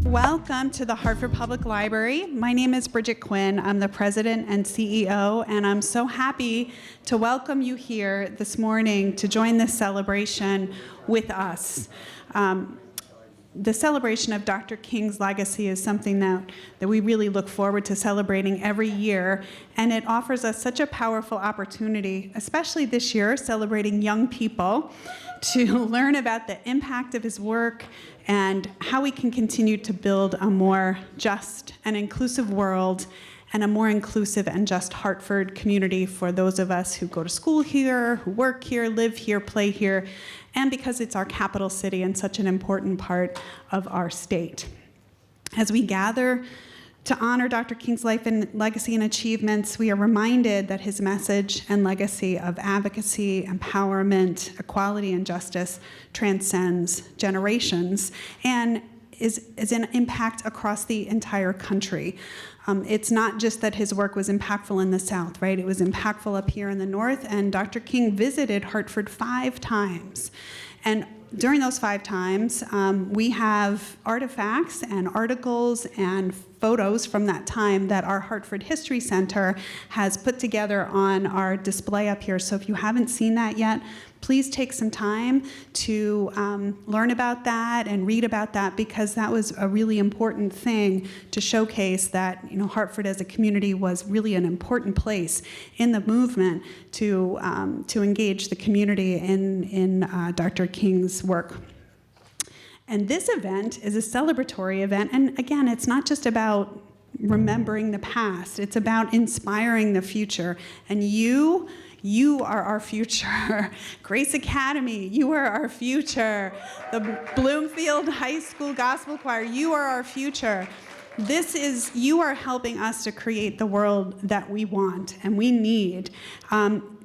Welcome to the Hartford Public Library. My name is Bridget Quinn. I'm the president and CEO, and I'm so happy to welcome you here this morning to join this celebration with us. The celebration of Dr. King's legacy is something that we really look forward to celebrating every year, and it offers us such a powerful opportunity, especially this year, celebrating young people, to learn about the impact of his work and how we can continue to build a more just and inclusive world and a more inclusive and just Hartford community for those of us who go to school here, who work here, live here, play here, and because it's our capital city and such an important part of our state. As we gather to honor Dr. King's life and legacy and achievements, we are reminded that his message and legacy of advocacy, empowerment, equality, and justice transcends generations and is an impact across the entire country. It's not just that his work was impactful in the South, right? It was impactful up here in the North, and Dr. King visited Hartford 5 times. And during those 5 times, we have artifacts and articles and photos from that time that our Hartford History Center has put together on our display up here. So if you haven't seen that yet, please take some time to learn about that and read about that, because that was a really important thing to showcase that, you know, Hartford as a community was really an important place in the movement to engage the community in Dr. King's work. And this event is a celebratory event, and again, it's not just about remembering the past, it's about inspiring the future. And you are our future. Grace Academy, you are our future. The Bloomfield High School Gospel Choir, you are our future. You are helping us to create the world that we want and we need.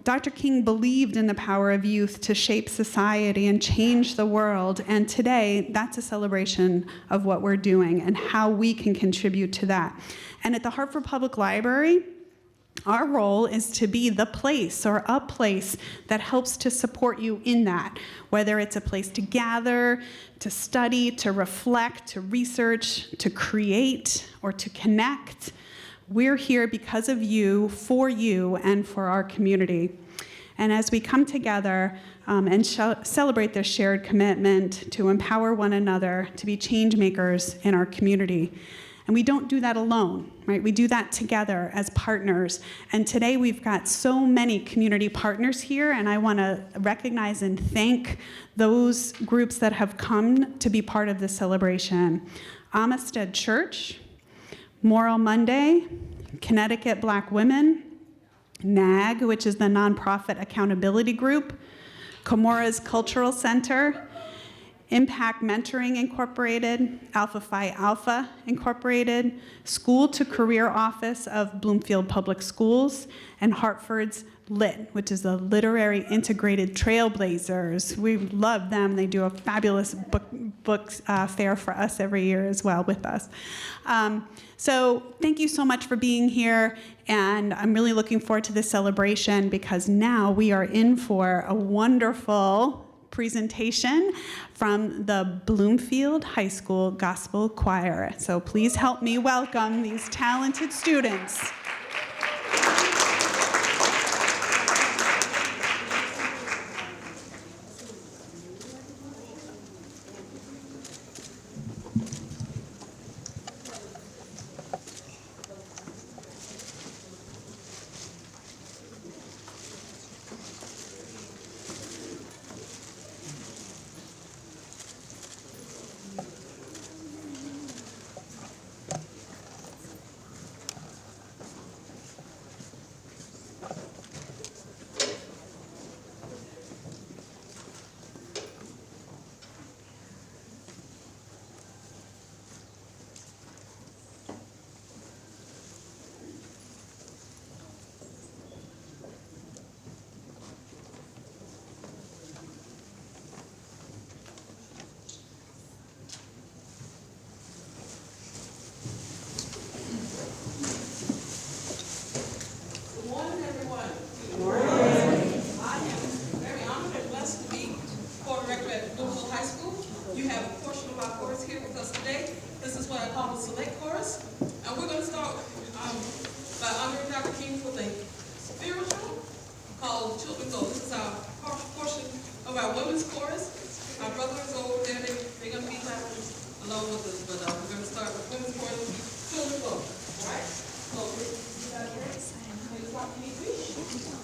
Dr. King believed in the power of youth to shape society and change the world, and today that's a celebration of what we're doing and how we can contribute to that. And at the Hartford Public Library, our role is to be the place or a place that helps to support you in that, whether it's a place to gather, to study, to reflect, to research, to create, or to connect. We're here because of you, and for our community. And as we come together and celebrate this shared commitment to empower one another to be change makers in our community. And we don't do that alone, right? We do that together as partners. And today we've got so many community partners here, and I want to recognize and thank those groups that have come to be part of this celebration. Amistad Church, Moral Monday, Connecticut Black Women, NAG, which is the Nonprofit Accountability Group, Comora's Cultural Center, Impact Mentoring Incorporated, Alpha Phi Alpha Incorporated, School to Career Office of Bloomfield Public Schools, and Hartford's LIT, which is the Literary Integrated Trailblazers. We love them. They do a fabulous book fair for us every year as well with us. So thank you so much for being here, and I'm really looking forward to this celebration because now we are in for a wonderful presentation from the Bloomfield High School Gospel Choir. So please help me welcome these talented students. of our chorus here with us today. This is what I call the select chorus. And we're going to start by honoring Dr. King with a spiritual called Children's Gold. This is our portion of our women's chorus. Our brothers over there, they're going to be clapping along with us, but we're going to start with women's chorus, Children's Gold. All right? So, you guys ready? Here's what you need to reach.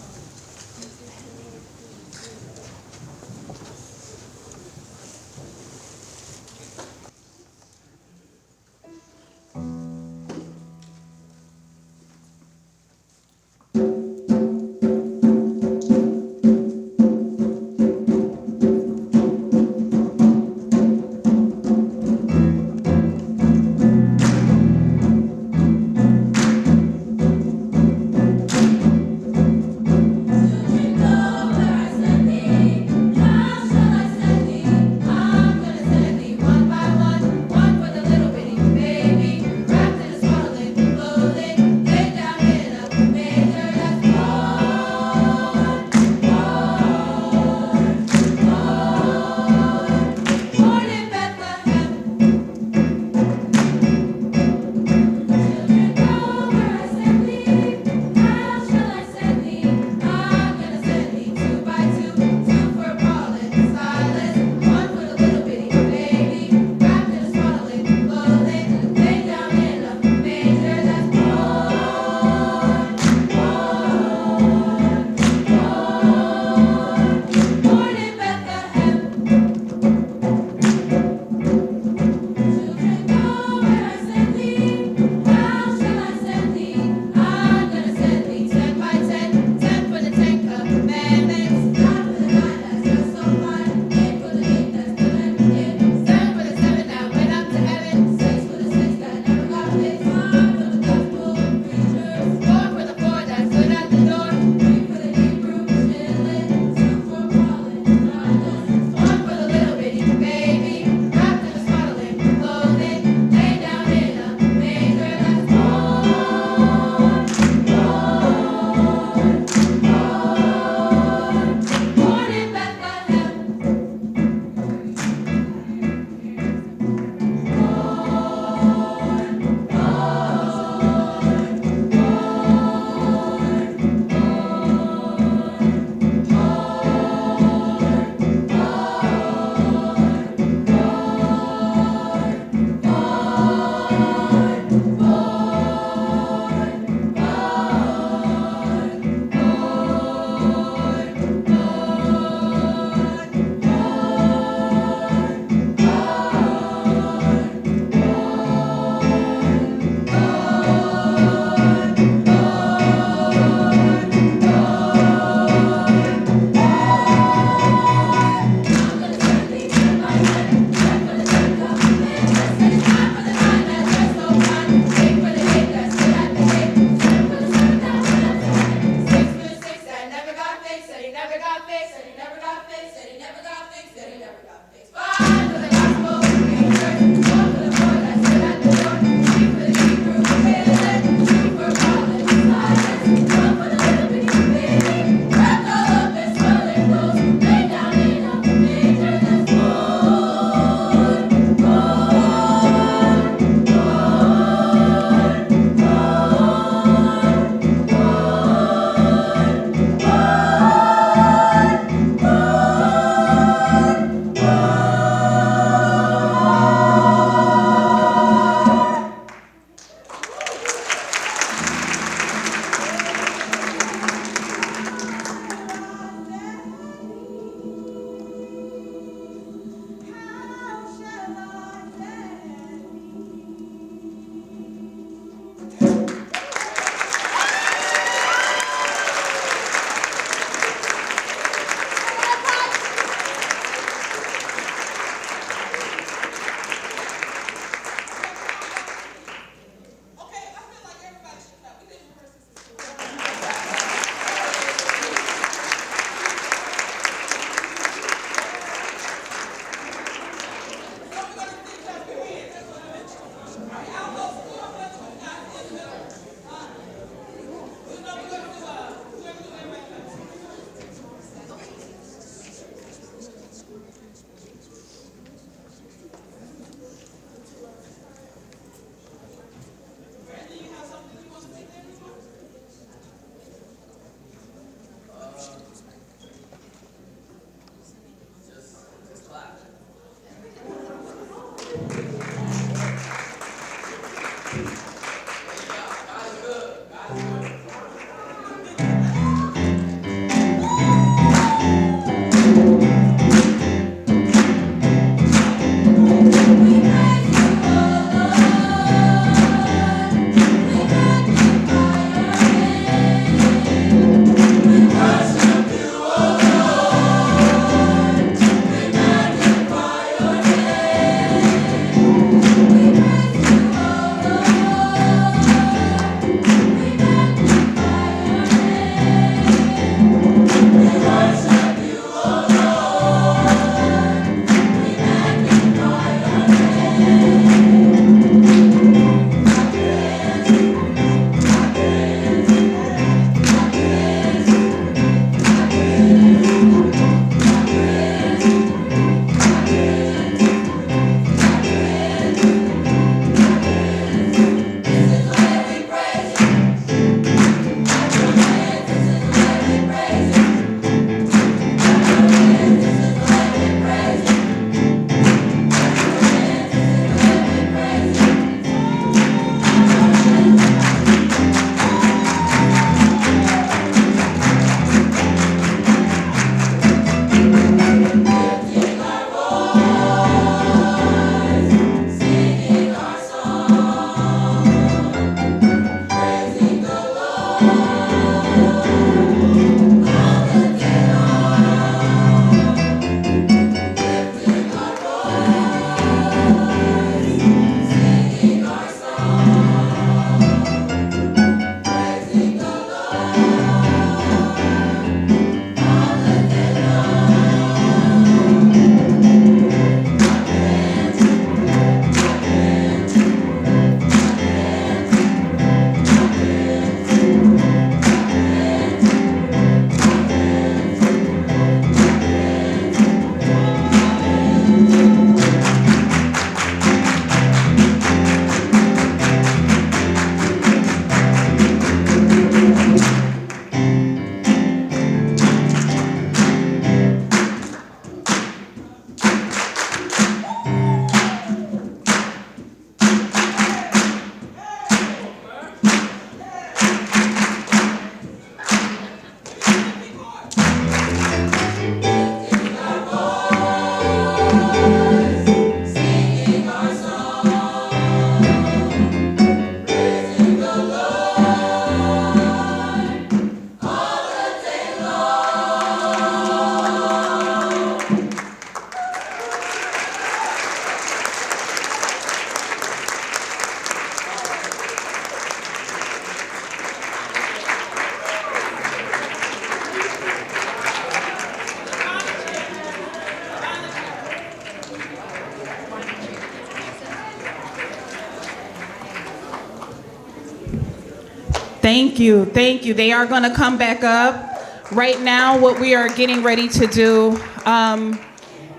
Thank you, thank you. They are going to come back up. Right now, what we are getting ready to do,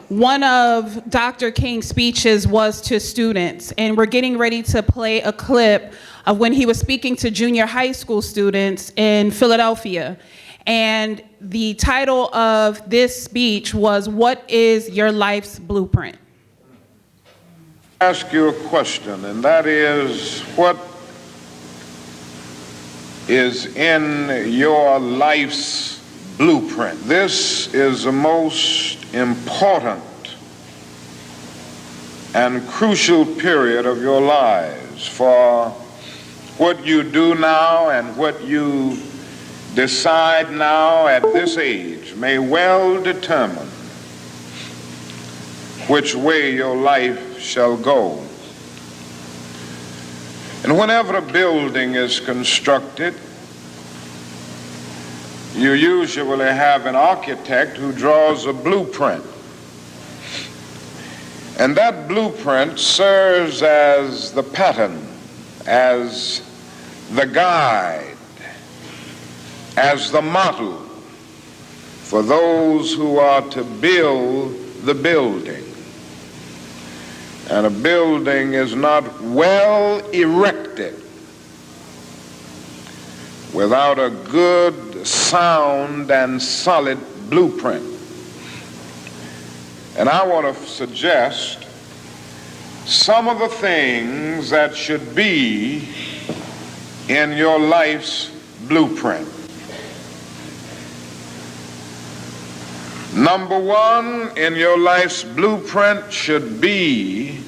one of Dr. King's speeches was to students, and we're getting ready to play a clip of when he was speaking to junior high school students in Philadelphia. And the title of this speech was, "What is your life's blueprint?" Ask you a question, and that is, what is in your life's blueprint? This is the most important and crucial period of your lives, for what you do now and what you decide now at this age may well determine which way your life shall go. And whenever a building is constructed, you usually have an architect who draws a blueprint. And that blueprint serves as the pattern, as the guide, as the model for those who are to build the building. And a building is not well erected without a good, sound, and solid blueprint. And I want to suggest some of the things that should be in your life's blueprint. Number one in your life's blueprint should be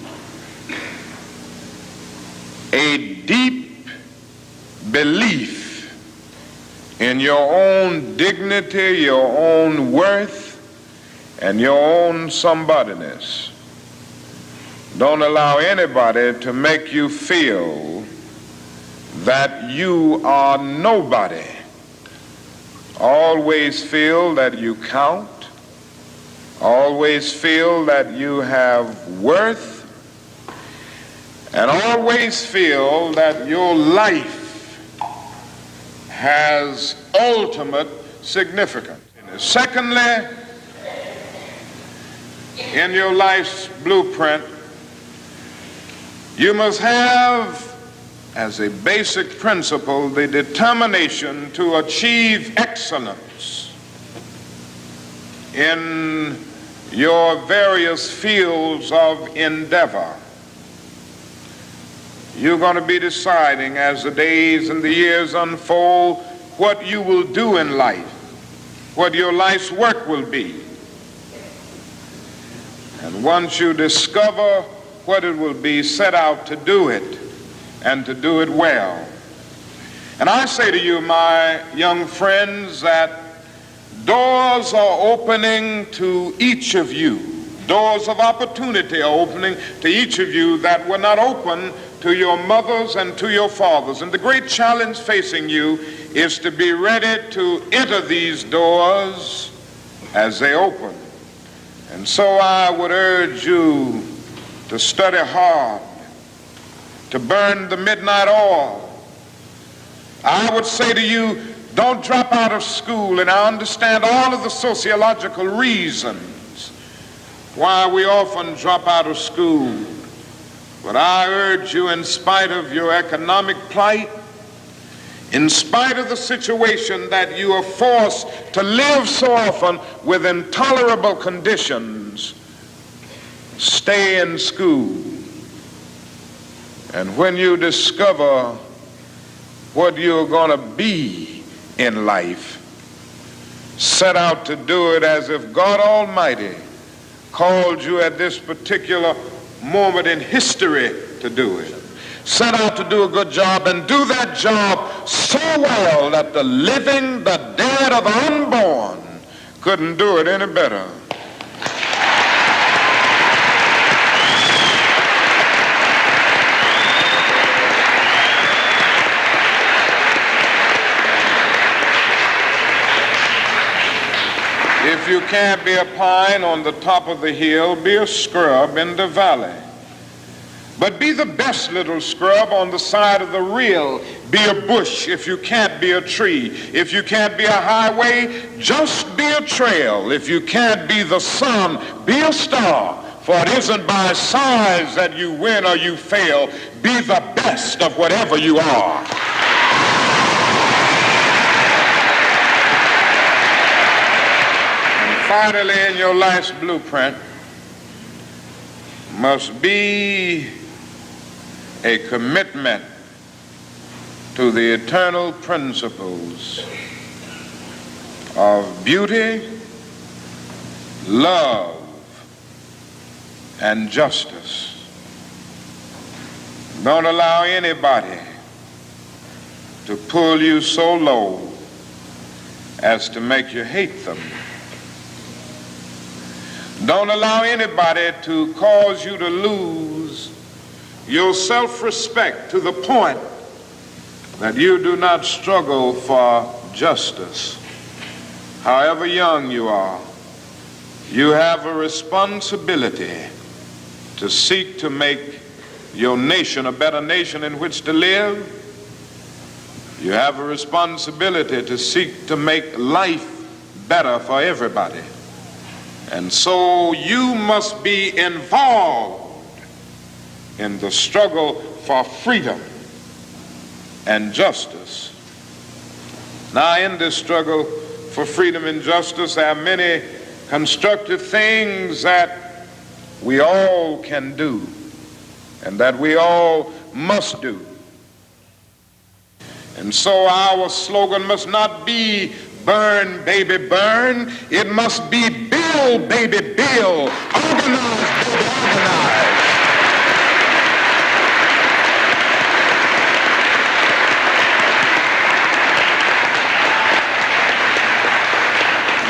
a deep belief in your own dignity, your own worth, and your own somebodyness. Don't allow anybody to make you feel that you are nobody. Always feel that you count. Always feel that you have worth, and always feel that your life has ultimate significance. Secondly, in your life's blueprint, you must have as a basic principle the determination to achieve excellence in your various fields of endeavor. You're going to be deciding as the days and the years unfold what you will do in life, what your life's work will be. And once you discover what it will be, set out to do it and to do it well. And I say to you, my young friends, that doors are opening to each of you. Doors of opportunity are opening to each of you that were not open to your mothers and to your fathers. And the great challenge facing you is to be ready to enter these doors as they open. And so I would urge you to study hard, to burn the midnight oil. I would say to you, don't drop out of school, and I understand all of the sociological reasons why we often drop out of school. But I urge you, in spite of your economic plight, in spite of the situation that you are forced to live so often with intolerable conditions, stay in school. And when you discover what you're going to be in life, set out to do it as if God Almighty called you at this particular moment in history to do it. Set out to do a good job, and do that job so well that the living, the dead, or the unborn couldn't do it any better. If you can't be a pine on the top of the hill, be a scrub in the valley. But be the best little scrub on the side of the rill. Be a bush if you can't be a tree. If you can't be a highway, just be a trail. If you can't be the sun, be a star. For it isn't by size that you win or you fail. Be the best of whatever you are. And finally, in your last blueprint, must be a commitment to the eternal principles of beauty, love, and justice. Don't allow anybody to pull you so low as to make you hate them. Don't allow anybody to cause you to lose your self-respect to the point that you do not struggle for justice. However young you are, you have a responsibility to seek to make your nation a better nation in which to live. You have a responsibility to seek to make life better for everybody. And so you must be involved in the struggle for freedom and justice. Now, in this struggle for freedom and justice, there are many constructive things that we all can do and that we all must do. And so our slogan must not be burn, baby, burn. It must be build, baby, build. Organize, baby, organize.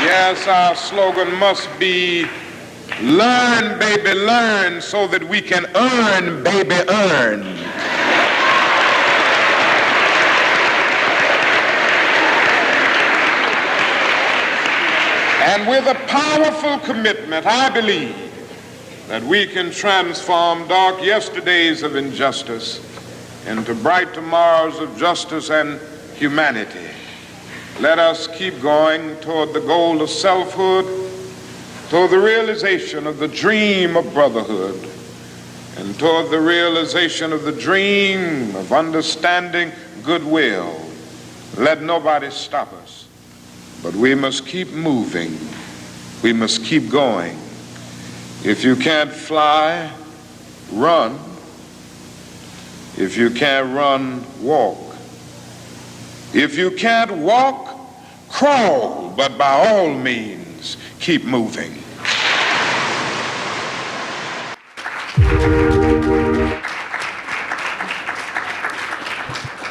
Yes, our slogan must be learn, baby, learn, so that we can earn, baby, earn. And with a powerful commitment, I believe that we can transform dark yesterdays of injustice into bright tomorrows of justice and humanity. Let us keep going toward the goal of selfhood, toward the realization of the dream of brotherhood, and toward the realization of the dream of understanding goodwill. Let nobody stop us, but we must keep moving. We must keep going. If you can't fly, run. If you can't run, walk. If you can't walk, crawl, but by all means, keep moving.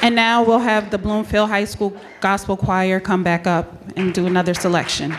And now we'll have the Bloomfield High School Gospel Choir come back up and do another selection.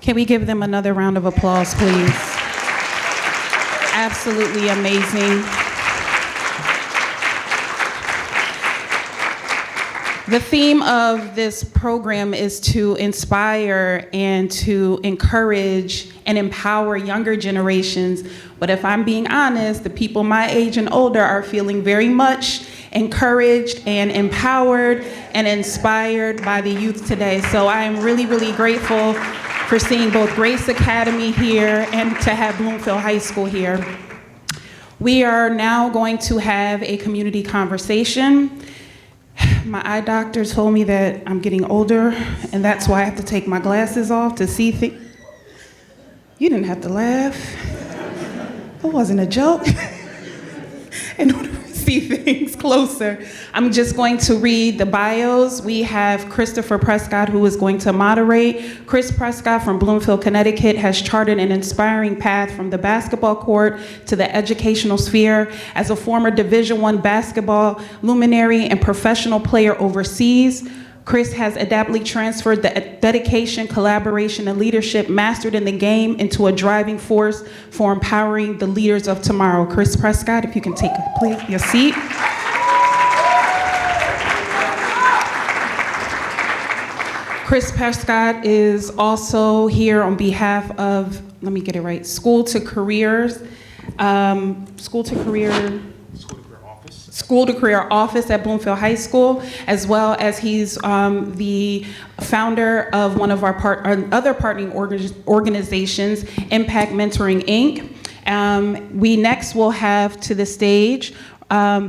Can we give them another round of applause, please? Absolutely amazing. The theme of this program is to inspire and to encourage and empower younger generations. But if I'm being honest, the people my age and older are feeling very much encouraged and empowered and inspired by the youth today. So I am really, really grateful for seeing both Grace Academy here and to have Bloomfield High School here. We are now going to have a community conversation. My eye doctor told me that I'm getting older, and that's why I have to take my glasses off to see things. You didn't have to laugh. It wasn't a joke. In order to see things closer, I'm just going to read the bios. We have Christopher Prescott, who is going to moderate. Chris Prescott from Bloomfield, Connecticut, has charted an inspiring path from the basketball court to the educational sphere. As a former Division I basketball luminary and professional player overseas, Chris has adaptly transferred the dedication, collaboration, and leadership mastered in the game into a driving force for empowering the leaders of tomorrow. Chris Prescott, if you can take your seat. Chris Prescott is also here on behalf of, let me get it right, School to Career Office at Bloomfield High School, as well as he's the founder of one of our other partnering organizations, Impact Mentoring, Inc. We next will have to the stage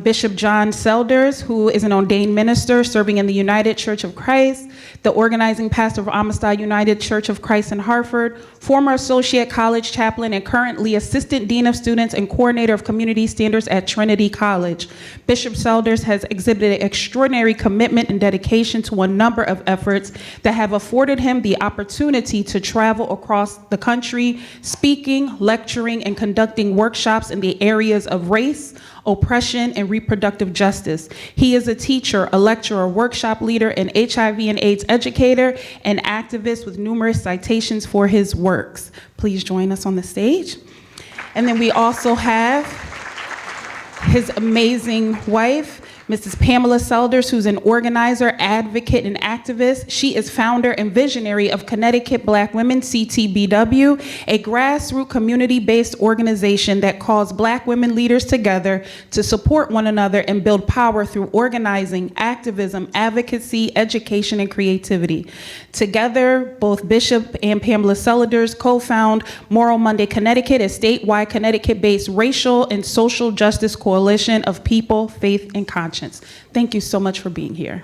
Bishop John Selders, who is an ordained minister serving in the United Church of Christ, the organizing pastor of Amistad United Church of Christ in Hartford, former associate college chaplain and currently assistant dean of students and coordinator of community standards at Trinity College. Bishop Selders has exhibited extraordinary commitment and dedication to a number of efforts that have afforded him the opportunity to travel across the country, speaking, lecturing, and conducting workshops in the areas of race, oppression, and reproductive justice. He is a teacher, a lecturer, workshop leader, an HIV and AIDS educator, and activist with numerous citations for his works. Please join us on the stage. And then we also have his amazing wife, Mrs. Pamela Selders, who's an organizer, advocate, and activist. She is founder and visionary of Connecticut Black Women, CTBW, a grassroots community-based organization that calls Black women leaders together to support one another and build power through organizing, activism, advocacy, education, and creativity. Together, both Bishop and Pamela Selders co-found Moral Monday Connecticut, a statewide Connecticut-based racial and social justice coalition of people, faith, and conscience. Thank you so much for being here.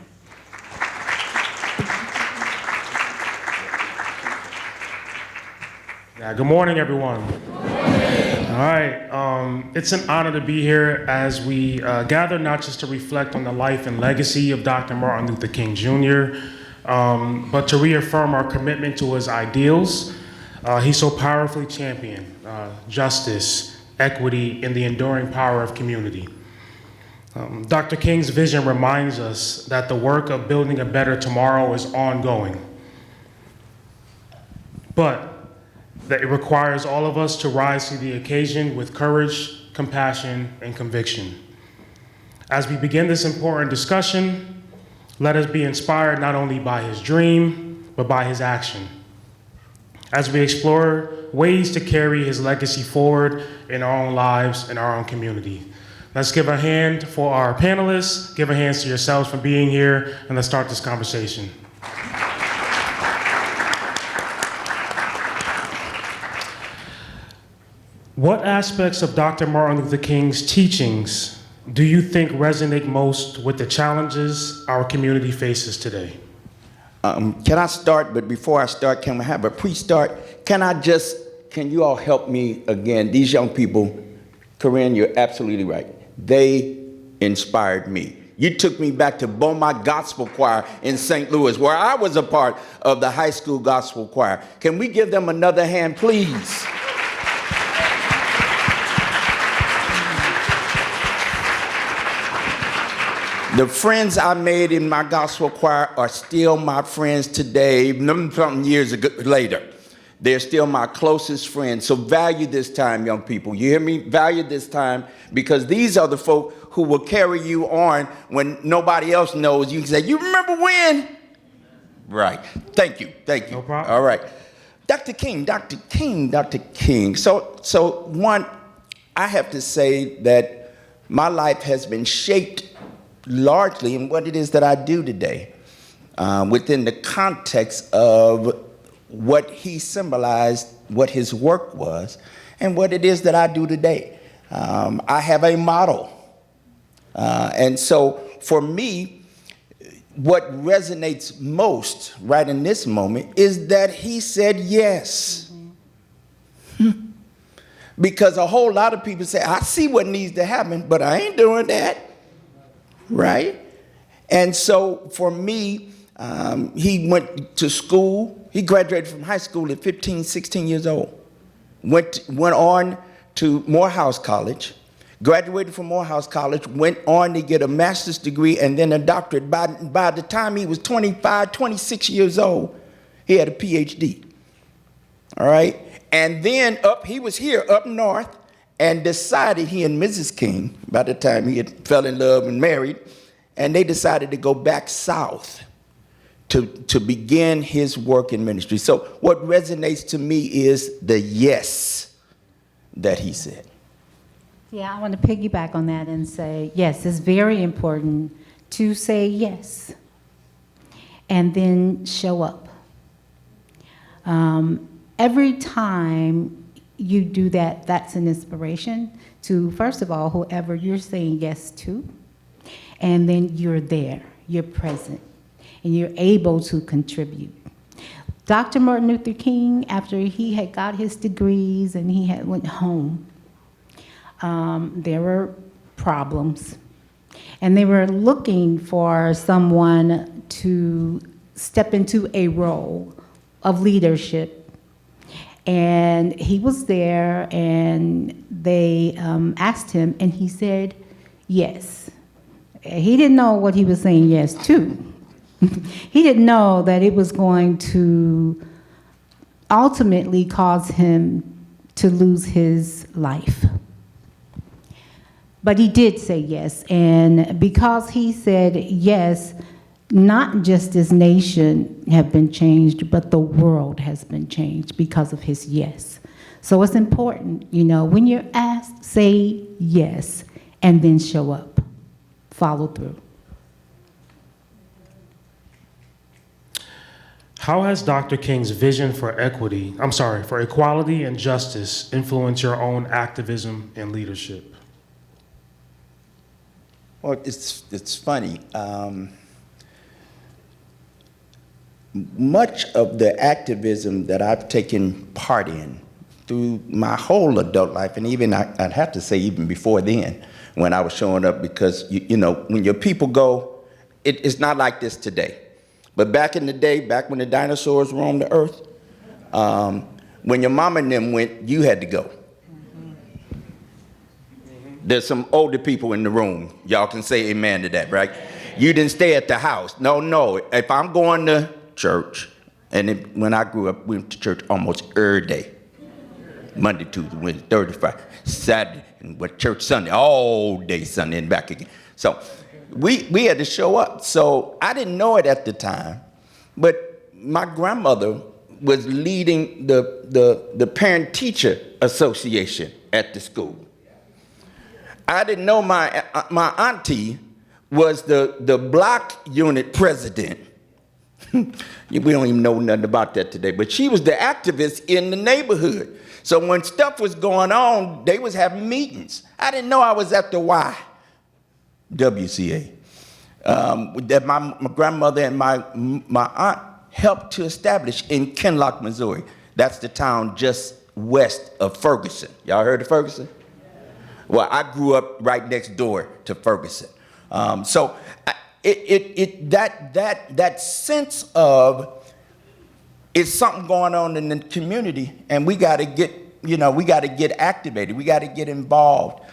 Yeah, good morning, everyone. All right, it's an honor to be here as we gather not just to reflect on the life and legacy of Dr. Martin Luther King Jr., but to reaffirm our commitment to his ideals. He so powerfully championed justice, equity, and the enduring power of community. Dr. King's vision reminds us that the work of building a better tomorrow is ongoing, but that it requires all of us to rise to the occasion with courage, compassion, and conviction. As we begin this important discussion, let us be inspired not only by his dream, but by his action. As we explore ways to carry his legacy forward in our own lives and our own community. Let's give a hand for our panelists, give a hand to yourselves for being here, and let's start this conversation. What aspects of Dr. Martin Luther King's teachings do you think resonate most with the challenges our community faces today? Can I start? But before I start, can we have a pre-start? Can you all help me again? These young people, Corinne, you're absolutely right. They inspired me. You took me back to Beaumont Gospel Choir in St. Louis, where I was a part of the high school gospel choir. Can we give them another hand, please? The friends I made in my gospel choir are still my friends today, something years ago, later. They're still my closest friends. So value this time, young people. You hear me? Value this time, because these are the folk who will carry you on when nobody else knows. You can say, you remember when? Right. Thank you. Thank you. No problem. All right. Dr. King. So one, I have to say that my life has been shaped largely in what it is that I do today, within the context of what he symbolized, what his work was, and what it is that I do today. I have a model. And so for me, what resonates most right in this moment is that he said yes. Because a whole lot of people say, I see what needs to happen, but I ain't doing that. Right? And so for me, he went to school. He graduated from high school at 15, 16 years old. Went on to Morehouse College, graduated from Morehouse College, went on to get a master's degree and then a doctorate. By the time he was 25, 26 years old, he had a PhD. All right? And then he was here up north, and decided, he and Mrs. King, by the time he had fell in love and married, and they decided to go back south to begin his work in ministry. So what resonates to me is the yes that he said. Yeah, I want to piggyback on that and say, yes, it's very important to say yes and then show up. Every time you do that, that's an inspiration to, first of all, whoever you're saying yes to, and then you're there, you're present, and you're able to contribute. Dr. Martin Luther King, after he had got his degrees and he had went home, there were problems, and they were looking for someone to step into a role of leadership. And he was there, and they asked him, and he said yes. He didn't know what he was saying yes to. He didn't know that it was going to ultimately cause him to lose his life. But he did say yes, and because he said yes, not just this nation have been changed, but the world has been changed because of his yes. So it's important, when you're asked, say yes, and then show up, follow through. How has Dr. King's vision for equality and justice influenced your own activism and leadership? Well, it's funny. Much of the activism that I've taken part in through my whole adult life, and even I'd have to say even before then, when I was showing up, because when your people go, it's not like this today. But back in the day, back when the dinosaurs roamed the earth, when your mama and them went, you had to go. There's some older people in the room. Y'all can say amen to that, right? You didn't stay at the house. No. If I'm going to church, and when I grew up, we went to church almost every day. Monday, Tuesday, Wednesday, Thursday, Friday, Saturday, and what church Sunday, all day Sunday and back again. So we had to show up. So I didn't know it at the time, but my grandmother was leading the parent-teacher association at the school. I didn't know my auntie was the block unit president We don't even know nothing about that today, but she was the activist in the neighborhood. So when stuff was going on, they was having meetings. I didn't know I was at the YWCA. That my grandmother and my aunt helped to establish in Kinloch, Missouri. That's the town just west of Ferguson. Y'all heard of Ferguson? Well, I grew up right next door to Ferguson. So that sense of it's something going on in the community, and we got to get activated. We got to get involved.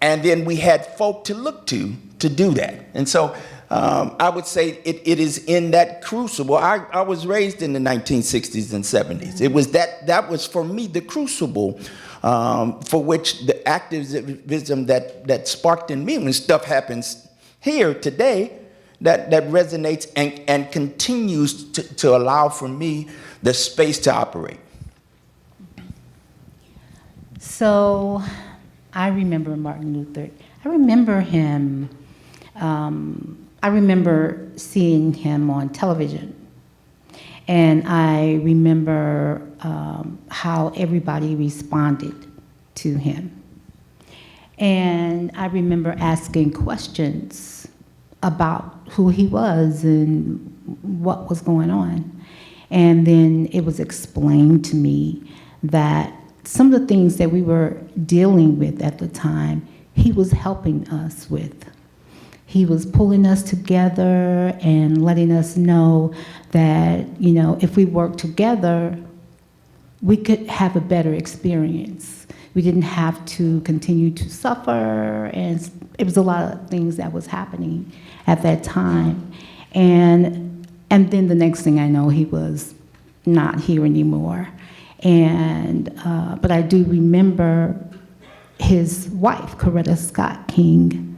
And then we had folk to look to do that. And so I would say it is in that crucible. I was raised in the 1960s and 70s. It was that was for me the crucible for which the activism that sparked in me when stuff happens here today that resonates and continues to allow for me the space to operate. So I remember Martin Luther. I remember him. I remember seeing him on television. And I remember how everybody responded to him. And I remember asking questions about who he was and what was going on. And then it was explained to me that some of the things that we were dealing with at the time, he was helping us with. He was pulling us together and letting us know that, if we work together, we could have a better experience. We didn't have to continue to suffer, and it was a lot of things that was happening at that time. And then the next thing I know, he was not here anymore. But I do remember his wife, Coretta Scott King,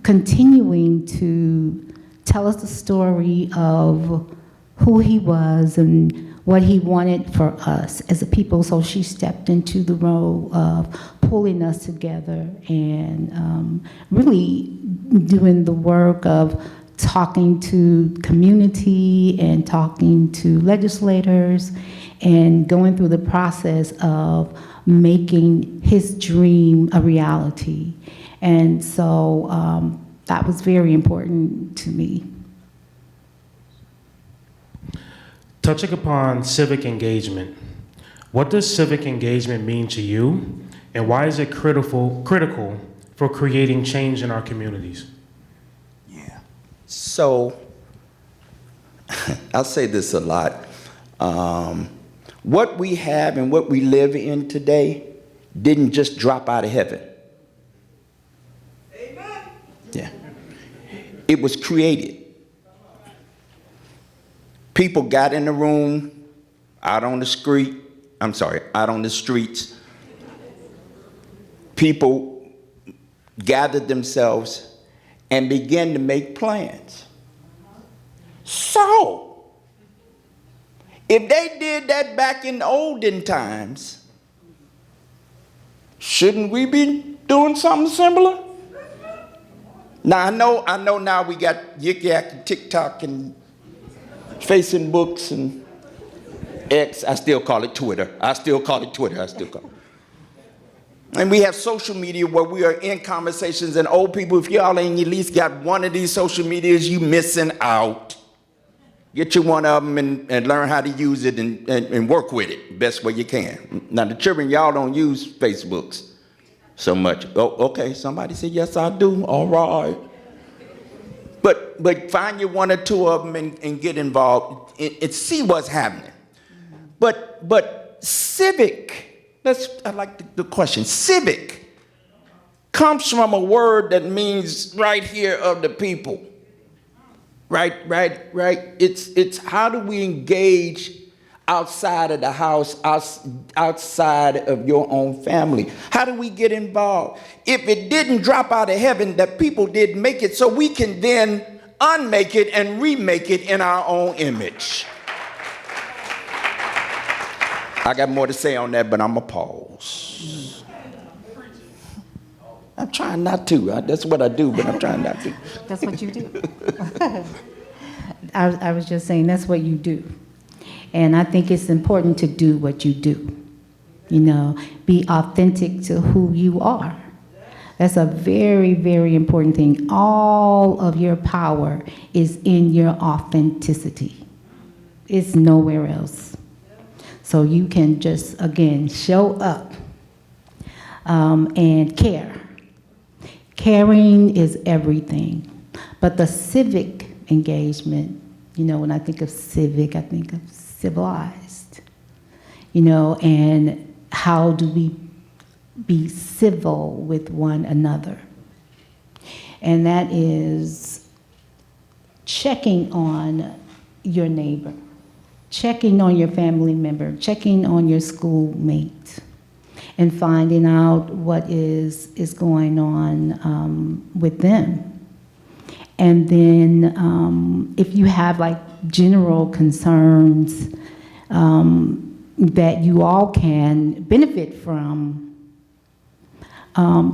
continuing to tell us the story of who he was and what he wanted for us as a people. So she stepped into the role of pulling us together and really doing the work of talking to community and talking to legislators and going through the process of making his dream a reality. And so that was very important to me. Touching upon civic engagement, what does civic engagement mean to you, and why is it critical for creating change in our communities? Yeah. So I'll say this a lot. What we have and what we live in today didn't just drop out of heaven. Amen. Yeah. It was created. People got in the room, out on the streets. People gathered themselves and began to make plans. So, if they did that back in the olden times, shouldn't we be doing something similar? Now, I know now we got Yik Yak and TikTok and Facebooks and X. I still call it Twitter. And we have social media where we are in conversations, and old people, if y'all ain't at least got one of these social medias, you missing out. Get you one of them and learn how to use it and work with it best way you can. Now, the children, y'all don't use Facebooks so much. Oh, okay, somebody said, yes, I do. All right. But find you one or two of them and get involved and see what's happening. But civic, I like the question. Civic comes from a word that means right here of the people. Right. It's how do we engage outside of the house, outside of your own family? How do we get involved? If it didn't drop out of heaven, that people did make it, so we can then unmake it and remake it in our own image. I got more to say on that, but I'm going to pause. I'm trying not to. That's what I do, but I'm trying not to. That's what you do. I was just saying that's what you do. And I think it's important to do what you do. You know, be authentic to who you are. That's a very, very important thing. All of your power is in your authenticity. It's nowhere else. So you can just, again, show up and care. Caring is everything. But the civic engagement, you know, when I think of civic, I think of civilized. You know, and how do we be civil with one another? And that is checking on your neighbor, checking on your family member, checking on your schoolmate, and finding out what is going on with them. And then if you have like general concerns that you all can benefit from,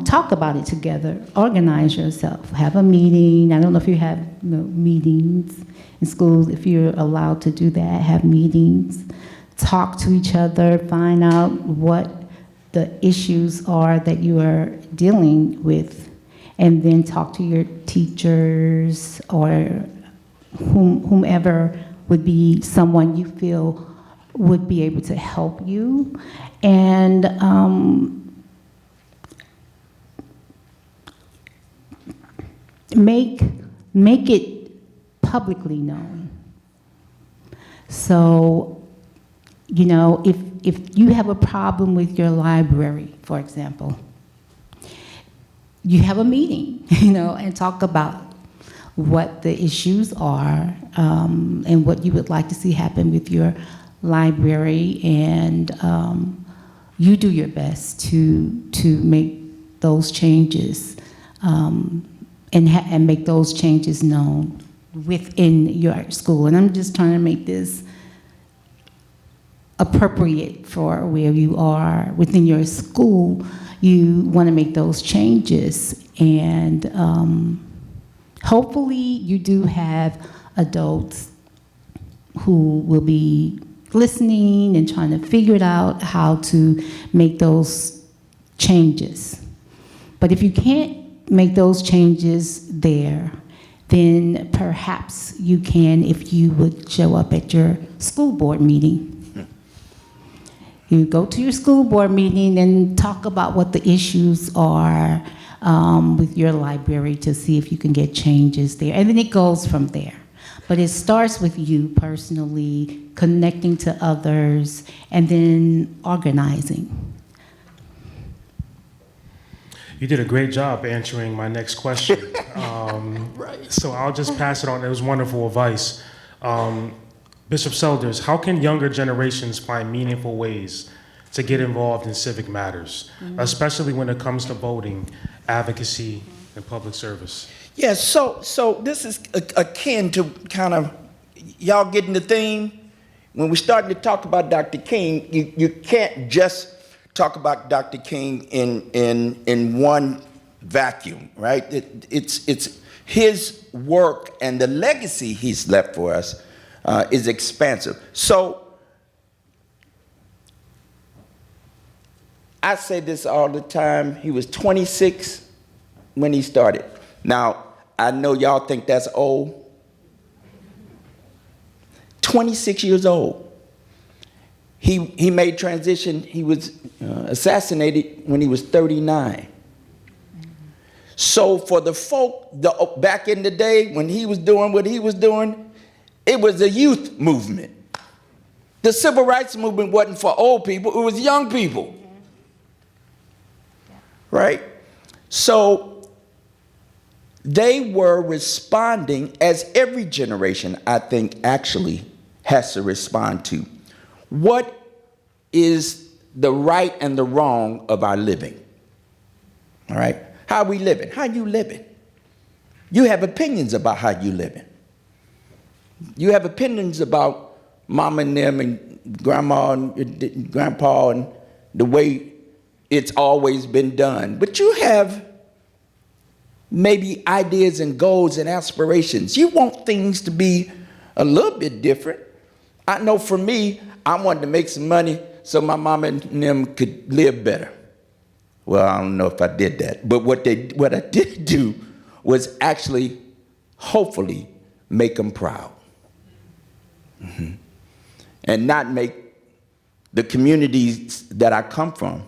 talk about it together, organize yourself, have a meeting. I don't know if you have meetings in schools, if you're allowed to do that, have meetings, talk to each other, find out what the issues are that you are dealing with, and then talk to your teachers or whomever would be someone you feel would be able to help you. And make it publicly known. So, you know, if you have a problem with your library, for example, you have a meeting, you know, and talk about what the issues are and what you would like to see happen with your library, and you do your best to make those changes and make those changes known within your school. And I'm just trying to make this appropriate for where you are within your school. You want to make those changes, and hopefully you do have adults who will be listening and trying to figure it out how to make those changes. But if you can't make those changes there, then perhaps you can if you would show up at your school board meeting. You go to your school board meeting and talk about what the issues are with your library to see if you can get changes there. And then it goes from there. But it starts with you personally, connecting to others, and then organizing. You did a great job answering my next question. Right. So I'll just pass it on. It was wonderful advice. Bishop Selders, how can younger generations find meaningful ways to get involved in civic matters, especially when it comes to voting, advocacy, and public service? Yeah, so this is akin to kind of, y'all getting the theme? When we're starting to talk about Dr. King, you can't just talk about Dr. King in one vacuum, right? It's his work and the legacy he's left for us is expansive. So I say this all the time. He was 26 when he started. Now, I know y'all think that's old. 26 years old. He made transition. He was assassinated when he was 39. So for the folk back in the day when he was doing what he was doing, it was a youth movement. The civil rights movement wasn't for old people, it was young people. Right? So they were responding, as every generation, I think, actually has to respond to. What is the right and the wrong of our living? All right? How are we living? How you living? You have opinions about how you living. You have opinions about mom and them and grandma and grandpa and the way it's always been done. But you have maybe ideas and goals and aspirations. You want things to be a little bit different. I know for me, I wanted to make some money so my mama and them could live better. Well, I don't know if I did that, but what I did do was actually, hopefully, make them proud. And not make the communities that I come from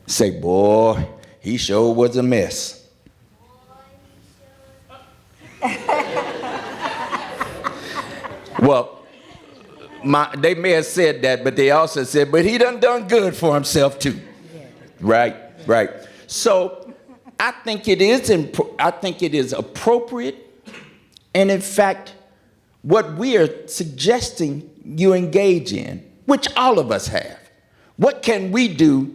say, boy, he sure was a mess. Well, they may have said that, but they also said, but he done good for himself too. Right. So I think it is appropriate, and in fact, what we are suggesting you engage in, which all of us have. What can we do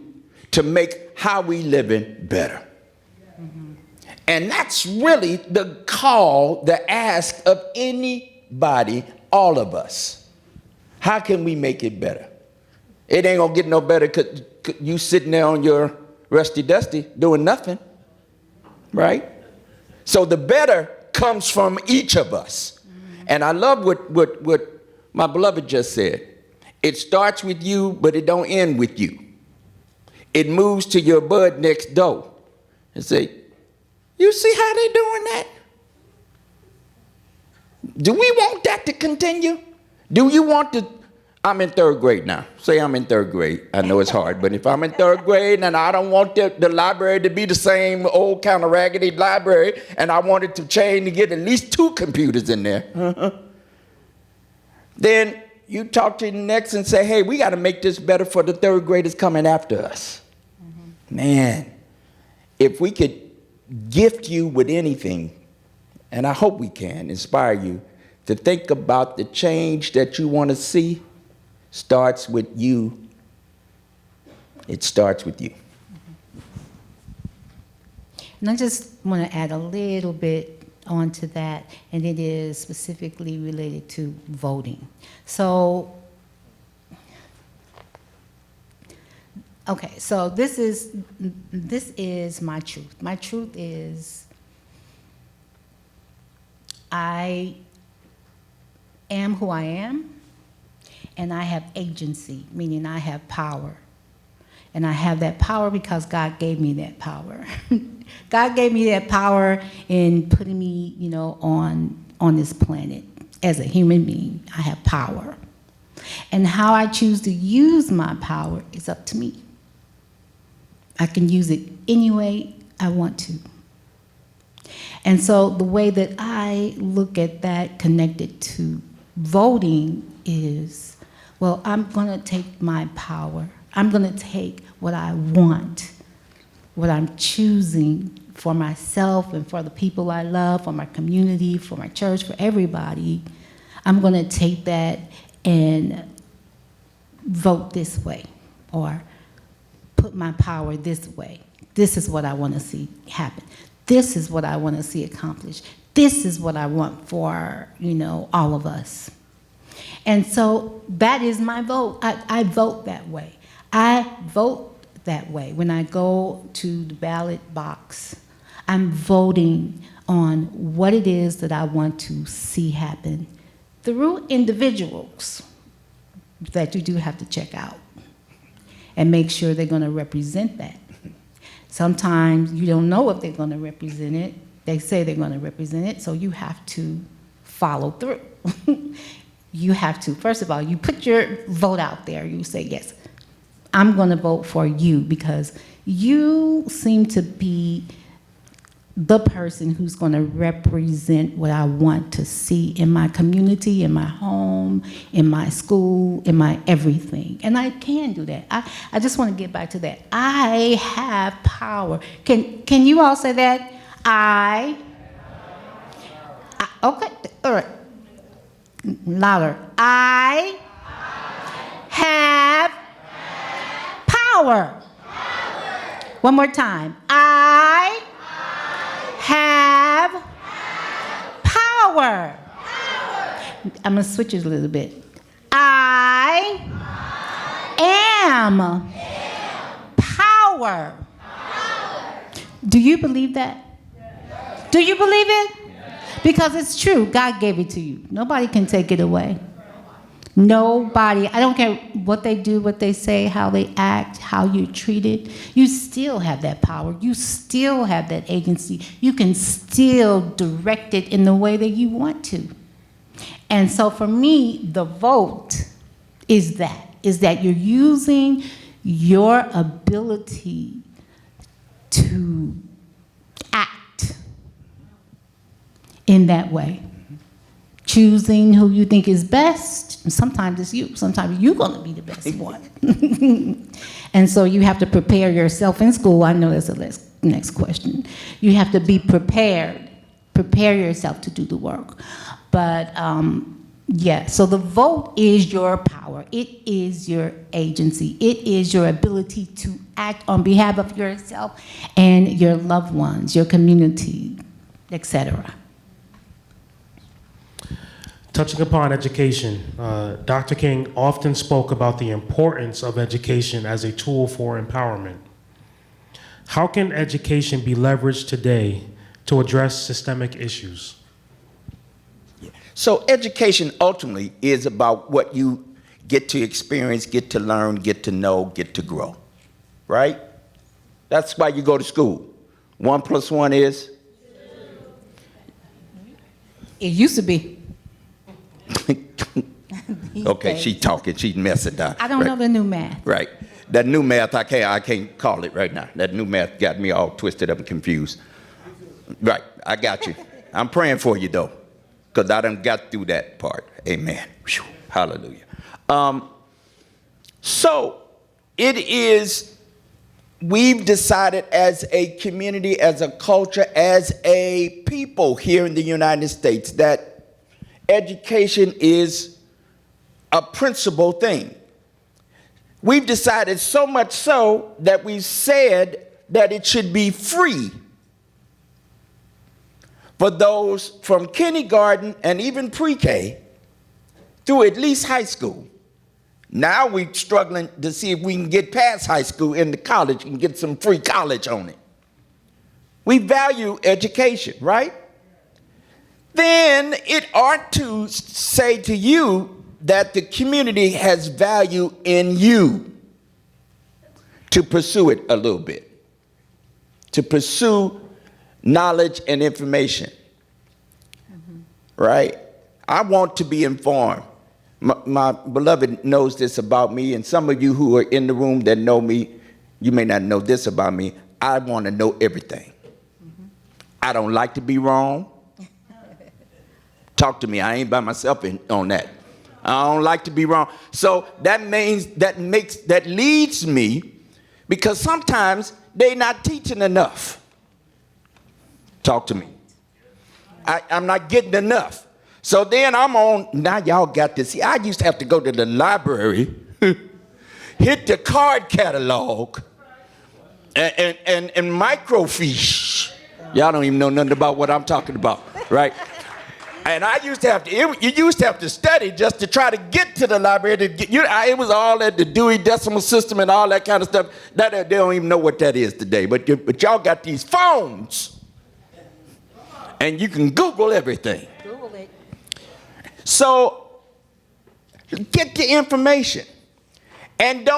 to make how we living better? And that's really the call, the ask of anybody, all of us. How can we make it better? It ain't gonna get no better because you sitting there on your rusty dusty doing nothing, right? So the better comes from each of us. And I love what my beloved just said. It starts with you, but it don't end with you. It moves to your bud next door and say, you see how they doing that? Do we want that to continue? Do you want to? I'm in third grade now. Say I'm in third grade. I know it's hard, but if I'm in third grade and I don't want the library to be the same old kind of raggedy library, and I want it to change to get at least 2 computers in there, then you talk to the next and say, hey, we got to make this better for the third graders coming after us. Man, if we could gift you with anything, and I hope we can inspire you to think about the change that you want to see, starts with you. It starts with you. And I just want to add a little bit onto that, and it is specifically related to voting. So, okay, so this is my truth. My truth is I am who I am, and I have agency, meaning I have power. And I have that power because God gave me that power. God gave me that power in putting me, on this planet. As a human being, I have power. And how I choose to use my power is up to me. I can use it any way I want to. And so the way that I look at that connected to voting is, well, I'm going to take my power. I'm going to take what I want, what I'm choosing for myself and for the people I love, for my community, for my church, for everybody. I'm going to take that and vote this way, or put my power this way. This is what I want to see happen. This is what I want to see accomplished. This is what I want for, all of us. And so that is my vote. I vote that way. I vote that way. When I go to the ballot box, I'm voting on what it is that I want to see happen through individuals that you do have to check out and make sure they're going to represent that. Sometimes you don't know if they're going to represent it. They say they're going to represent it, so you have to follow through. You have to, first of all, you put your vote out there. You say, yes, I'm going to vote for you because you seem to be the person who's going to represent what I want to see in my community, in my home, in my school, in my everything. And I can do that. I just want to get back to that. I have power. Can you all say that? Okay, all right. Louder. I have power. One more time. I have power. I'm going to switch it a little bit. I am power. Do you believe that? Do you believe it? Because it's true. God gave it to you. Nobody can take it away. Nobody. I don't care what they do, what they say, how they act, how you're treated. You still have that power. You still have that agency. You can still direct it in the way that you want to. And so for me, the vote is that you're using your ability to act in that way. Choosing who you think is best, and sometimes it's you. Sometimes you're going to be the best one. And so you have to prepare yourself in school. I know that's the next question. You have to be prepared. Prepare yourself to do the work. But yeah, so the vote is your power. It is your agency. It is your ability to act on behalf of yourself and your loved ones, your community, etc. Touching upon education, Dr. King often spoke about the importance of education as a tool for empowerment. How can education be leveraged today to address systemic issues? So education ultimately is about what you get to experience, get to learn, get to know, get to grow, right? That's why you go to school. 1 + 1 is? It used to be. Okay, she's talking, she's messing up. I don't know the new math. Right. That new math, I can't call it right now. That new math got me all twisted up and confused. Right, I got you. I'm praying for you though, because I done got through that part. Amen. Whew. Hallelujah. So it is, we've decided as a community, as a culture, as a people here in the United States that education is a principal thing. We've decided so much so that we've said that it should be free for those from kindergarten and even pre-K through at least high school. Now we're struggling to see if we can get past high school into college and get some free college on it. We value education, right? Then it ought to say to you that the community has value in you to pursue it a little bit, to pursue knowledge and information, right? I want to be informed. My beloved knows this about me, and some of you who are in the room that know me, you may not know this about me. I want to know everything. I don't like to be wrong. Talk to me. I ain't by myself on that. I don't like to be wrong. So that means that leads me, because sometimes they're not teaching enough. Talk to me. I'm not getting enough. So then I'm on, now y'all got this. See, I used to have to go to the library, hit the card catalog, and microfiche. Y'all don't even know nothing about what I'm talking about, right? And I used to have to, you used to have to study just to try to get to the library. It was all at the Dewey Decimal System and all that kind of stuff. They don't even know what that is today. But y'all got these phones, and you can Google everything. Google it. So get the information. And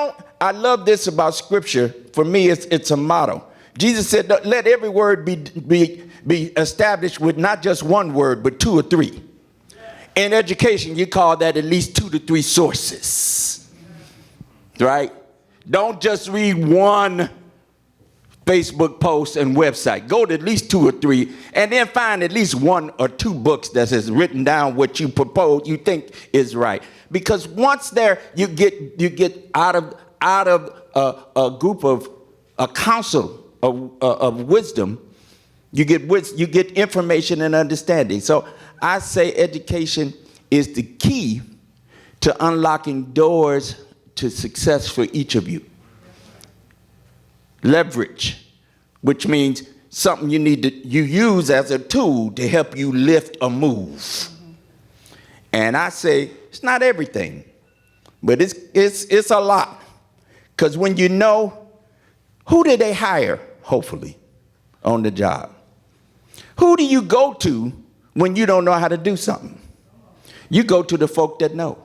I love this about Scripture. For me, it's a motto. Jesus said, let every word be established with not just one word, but 2 or 3. In education, you call that at least 2 to 3 sources, right? Don't just read one Facebook post and website. Go to at least 2 or 3, and then find at least 1 or 2 books that has written down what you propose, you think is right. Because once there, you get out of a group of a council of wisdom, you get information and understanding. So I say education is the key to unlocking doors to success for each of you. Leverage, which means something you use as a tool to help you lift or move. And I say it's not everything, but it's a lot. Because when you know, who did they hire, hopefully, on the job? Who do you go to when you don't know how to do something. You go to the folk that know.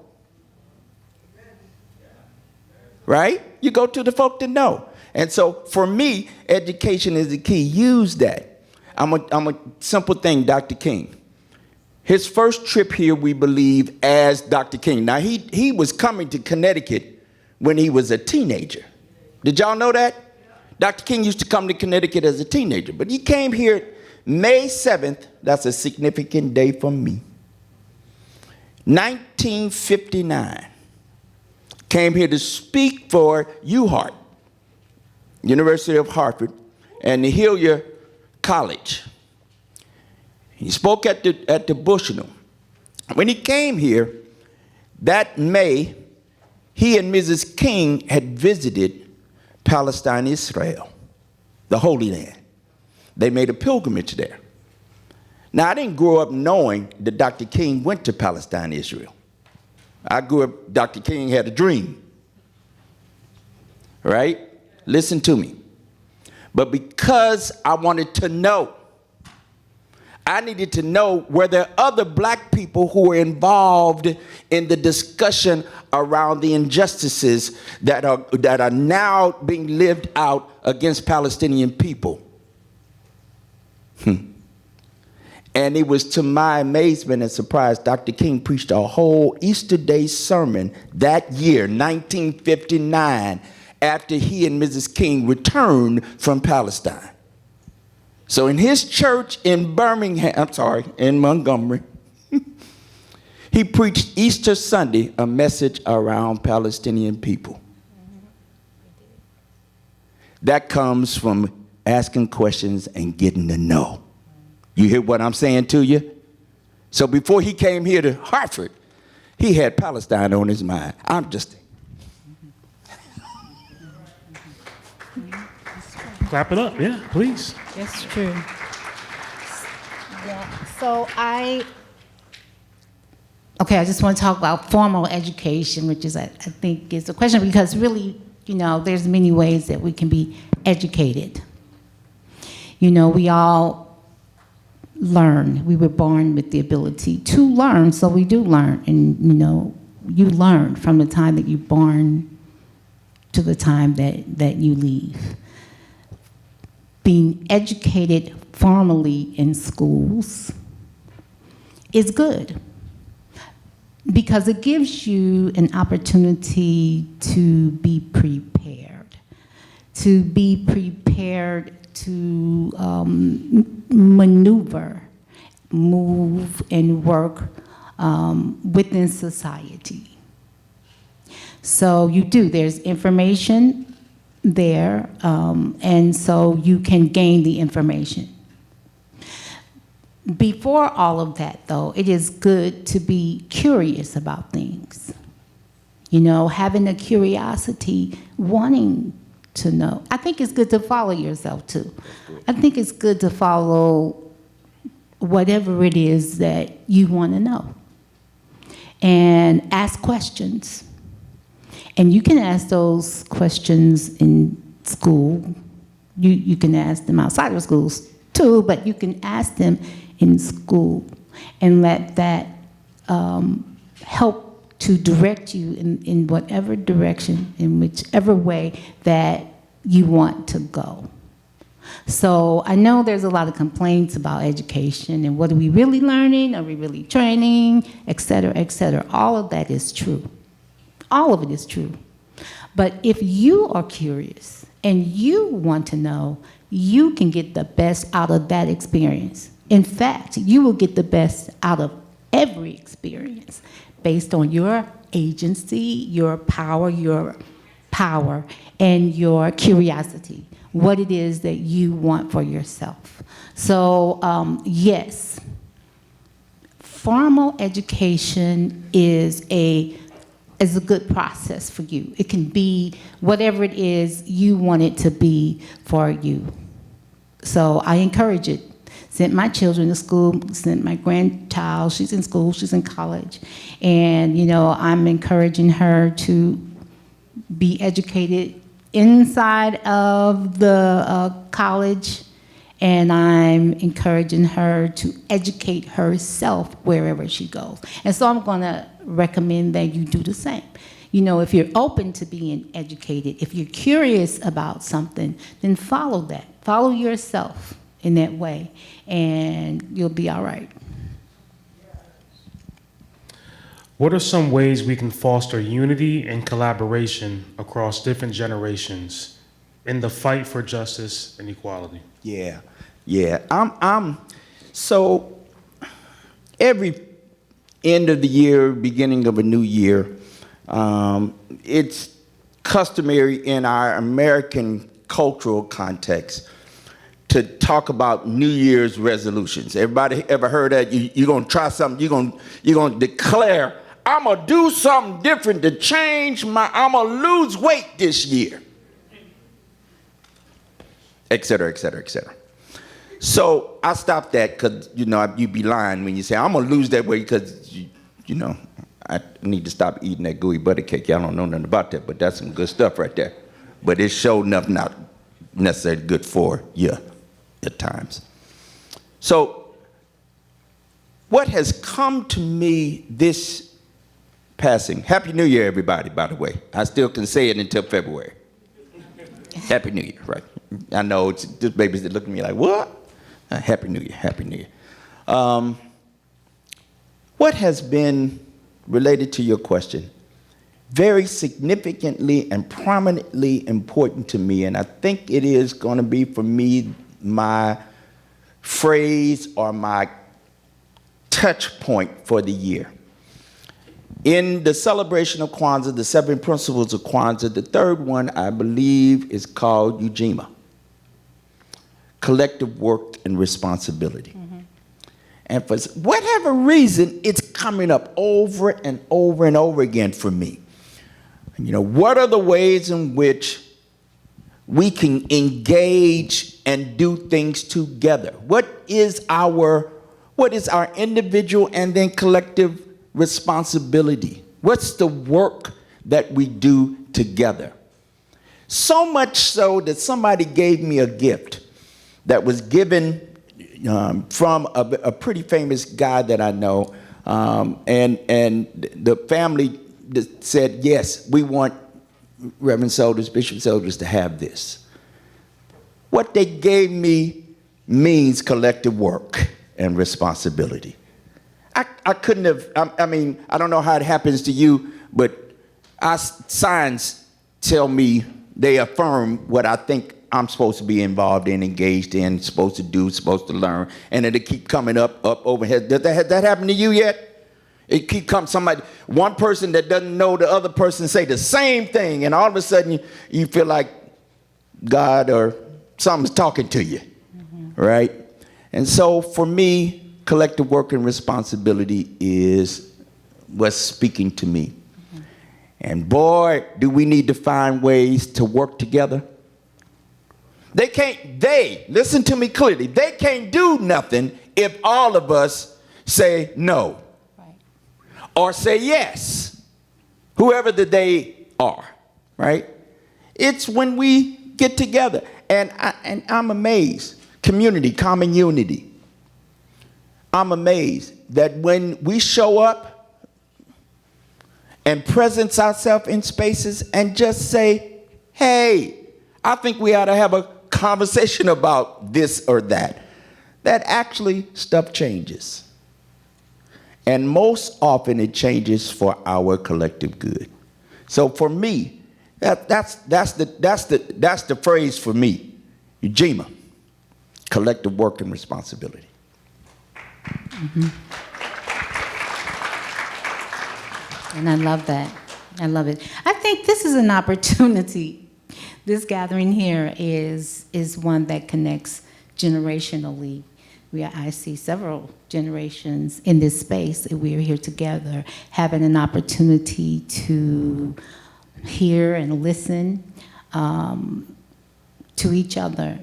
Right? You go to the folk that know. And so for me, education is the key. Use that. I'm a simple thing, Dr. King. His first trip here, we believe, as Dr. King. Now, he was coming to Connecticut when he was a teenager. Did y'all know that? Dr. King used to come to Connecticut as a teenager, but he came here May 7th. That's a significant day for me. 1959. Came here to speak for UHart, University of Hartford, and the Hillier College. He spoke at the Bushnell. When he came here, that May, he and Mrs. King had visited Palestine, Israel, the Holy Land. They made a pilgrimage there. Now, I didn't grow up knowing that Dr. King went to Palestine, Israel. I grew up, Dr. King had a dream. Right? Listen to me. But because I wanted to know, I needed to know, were there other black people who were involved in the discussion around the injustices that are now being lived out against Palestinian people? And it was to my amazement and surprise, Dr. King preached a whole Easter Day sermon that year, 1959, after he and Mrs. King returned from Palestine. So in his church in in Montgomery, he preached Easter Sunday a message around Palestinian people. That comes from asking questions and getting to know. You hear what I'm saying to you? So before he came here to Hartford, he had Palestine on his mind. I'm just... Clap it up, yeah, please. That's true. Yeah, so I just want to talk about formal education, which is, I think, is the question, because really, there's many ways that we can be educated. We all learn. We were born with the ability to learn, so we do learn. And, you learn from the time that you're born to the time that you leave. Being educated formally in schools is good because it gives you an opportunity to be prepared to maneuver, move, and work within society. So there's information there, and so you can gain the information. Before all of that, though, it is good to be curious about things. Having a curiosity, wanting to know. I think it's good to follow yourself, too. I think it's good to follow whatever it is that you want to know. And ask questions. And you can ask those questions in school. You can ask them outside of schools too, but you can ask them in school and let that help to direct you in whatever direction, in whichever way that you want to go. So I know there's a lot of complaints about education and what are we really learning? Are we really training? Et cetera, et cetera. All of that is true. All of it is true. But if you are curious and you want to know, you can get the best out of that experience. In fact, you will get the best out of every experience based on your agency, your power, and your curiosity, what it is that you want for yourself. So, yes, formal education is a good process for you. It can be whatever it is you want it to be for you. So I encourage it. Sent my children to school, sent my grandchild, she's in school, she's in college. And, I'm encouraging her to be educated inside of the college And I'm encouraging her to educate herself wherever she goes. And so I'm going to recommend that you do the same. You know, if you're open to being educated, if you're curious about something, then follow that. Follow yourself in that way, and you'll be all right. What are some ways we can foster unity and collaboration across different generations in the fight for justice and equality? Yeah. So every end of the year, beginning of a new year, it's customary in our American cultural context to talk about New Year's resolutions. Everybody ever heard that? You're gonna try something. You're gonna declare, I'm gonna do something different to change I'm gonna lose weight this year, et cetera, et cetera, et cetera. So I stopped that because, you'd be lying when you say, I'm going to lose that weight because, I need to stop eating that gooey butter cake. Y'all don't know nothing about that, but that's some good stuff right there. But it's sure enough not necessarily good for you at times. So what has come to me this passing, Happy New Year, everybody, by the way. I still can say it until February. Happy New Year, right? I know it's just babies that look at me like, what? Happy New Year, Happy New Year. What has been, related to your question, very significantly and prominently important to me, and I think it is going to be for me my phrase or my touch point for the year. In the celebration of Kwanzaa, the 7 principles of Kwanzaa, the third one, I believe, is called Ujima, collective work and responsibility. Mm-hmm. And for whatever reason, it's coming up over and over and over again for me. What are the ways in which we can engage and do things together? What is our individual and then collective responsibility? What's the work that we do together? So much so that somebody gave me a gift that was given from a pretty famous guy that I know, and the family said, yes, we want Reverend Solders, Bishop Solders to have this. What they gave me means collective work and responsibility. I couldn't have, I don't know how it happens to you, but our signs tell me, they affirm what I think I'm supposed to be involved in, engaged in, supposed to do, supposed to learn, and it'll keep coming up overhead. Has that happened to you yet? It keep coming, one person that doesn't know the other person say the same thing, and all of a sudden you feel like God or something's talking to you, right? And so for me, collective work and responsibility is what's speaking to me. And boy, do we need to find ways to work together. Listen to me clearly, they can't do nothing if all of us say no. Right. Or say yes, whoever the they are, right? It's when we get together, and I'm amazed, community, common unity. I'm amazed that when we show up and presence ourselves in spaces and just say, hey, I think we ought to have a conversation about this or that, that actually stuff changes. And most often it changes for our collective good. So for me, that's the phrase for me, Ujima, collective work and responsibility. Mm-hmm. And I love that. I love it. I think this is an opportunity. This gathering here is one that connects generationally. I see several generations in this space. We are here together, having an opportunity to hear and listen to each other.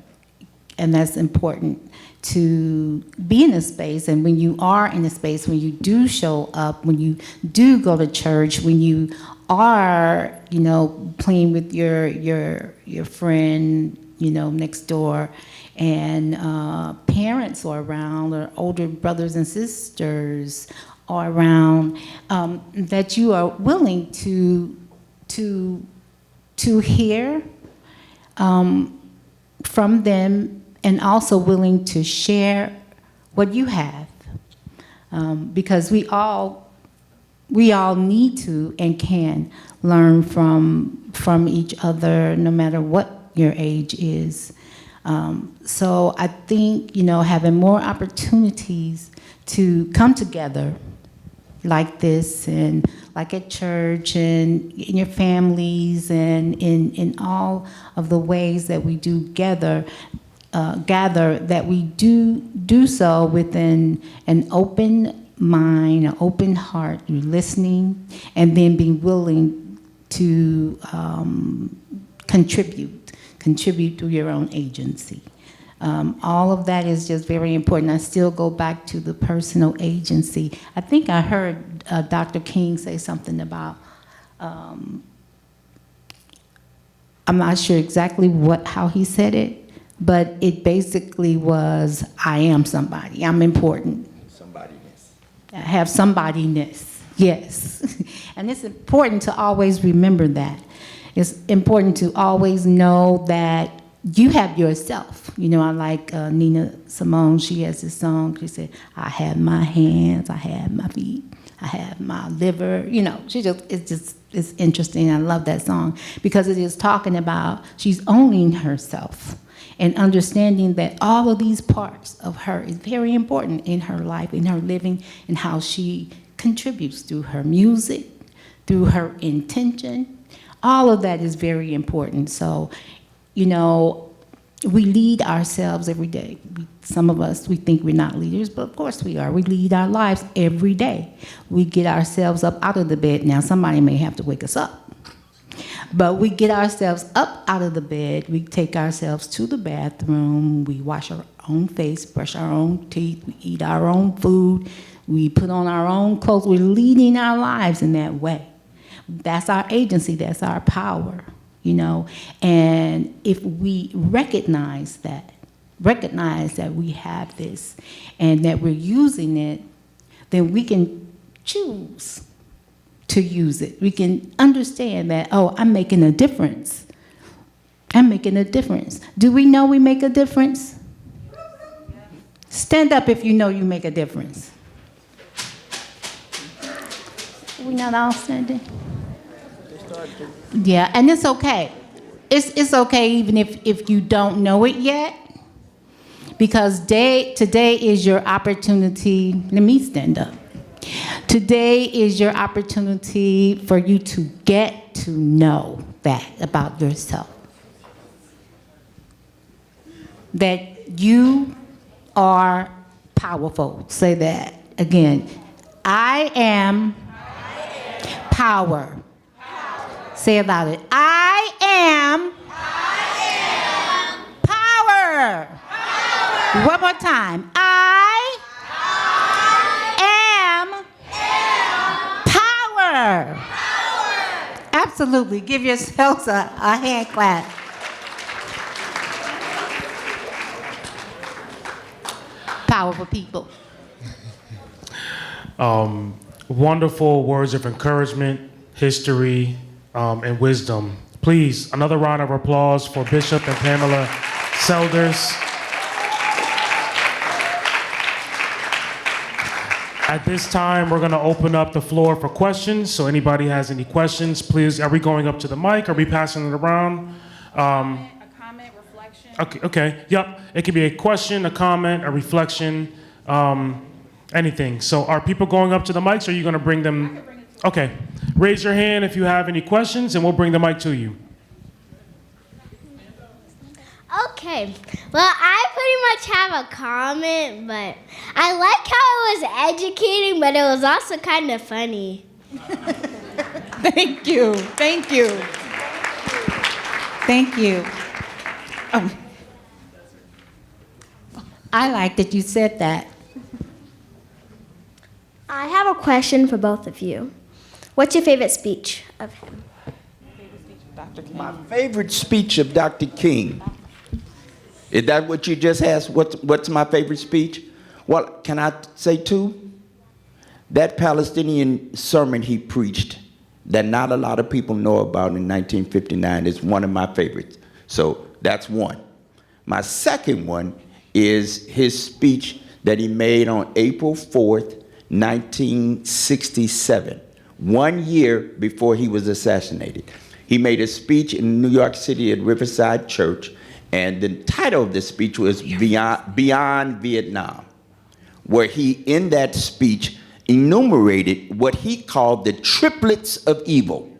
And that's important, to be in a space. And when you are in a space, when you do show up, when you do go to church, when you are, playing with your friend, next door, and parents are around, or older brothers and sisters are around, that you are willing to hear from them, and also willing to share what you have, because we all need to and can learn from each other, no matter what your age is. So I think, having more opportunities to come together like this, and like at church, and in your families, and in all of the ways that we do gather, that we do so within an open mind, an open heart, listening, and then being willing to contribute through your own agency. All of that is just very important. I still go back to the personal agency. I think I heard Dr. King say something about, I'm not sure exactly how he said it, but it basically was, I am somebody, I'm important. Somebodyness. I have somebodyness, yes. And it's important to always remember that. It's important to always know that you have yourself. I like Nina Simone, she has this song, she said, I have my hands, I have my feet, I have my liver. It's interesting. I love that song because it is talking about, she's owning herself and understanding that all of these parts of her is very important in her life, in her living, and how she contributes through her music, through her intention. All of that is very important. So, we lead ourselves every day. Some of us, we think we're not leaders, but of course we are. We lead our lives every day. We get ourselves up out of the bed. Now, somebody may have to wake us up. But we get ourselves up out of the bed. We take ourselves to the bathroom. We wash our own face, brush our own teeth. We eat our own food. We put on our own clothes. We're leading our lives in that way. That's our agency. That's our power. And if we recognize that we have this and that we're using it, then we can choose to use it. We can understand that, I'm making a difference. I'm making a difference. Do we know we make a difference? Stand up if you know you make a difference. We not all standing? Yeah, and it's okay. It's okay even if you don't know it yet, because today is your opportunity. Let me stand up. Today is your opportunity for you to get to know that about yourself. That you are powerful. Say that again. I am power. Say about it. I am power. One more time. I am power. Absolutely. Give yourselves a hand clap. Powerful people. Wonderful words of encouragement, history, and wisdom. Please, another round of applause for Bishop and Pamela Selders. At this time, we're going to open up the floor for questions. So anybody has any questions, please. Are we going up to the mic? Are we passing it around? A comment, reflection. Okay. Yep. It could be a question, a comment, a reflection, anything. So are people going up to the mics, or are you going to bring them? Okay. Raise your hand if you have any questions, and we'll bring the mic to you. Okay, well, I pretty much have a comment, but I like how it was educating, but it was also kind of funny. Thank you. Thank you. Thank you. I like that you said that. I have a question for both of you. What's your favorite speech of him? My favorite speech of Dr. King Is that what you just asked? What's my favorite speech? Well, can I say two? That Palestinian sermon he preached that not a lot of people know about in 1959 is one of my favorites. So that's one. My second one is his speech that he made on April 4th, 1967, 1 year before he was assassinated. He made a speech in New York City at Riverside Church, and the title of the speech was Beyond Vietnam, where he, in that speech, enumerated what he called the triplets of evil: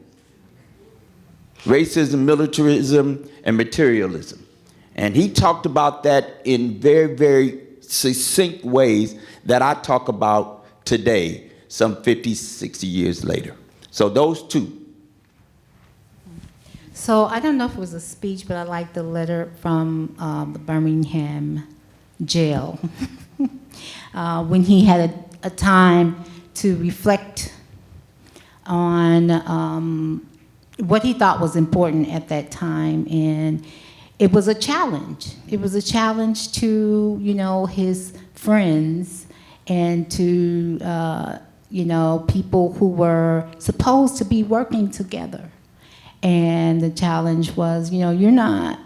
racism, militarism, and materialism. And he talked about that in very, very succinct ways that I talk about today, some 50, 60 years later. So those two. So I don't know if it was a speech, but I like the letter from the Birmingham jail when he had a time to reflect on what he thought was important at that time. And it was a challenge. It was a challenge to, his friends and to, people who were supposed to be working together. And the challenge was, you're not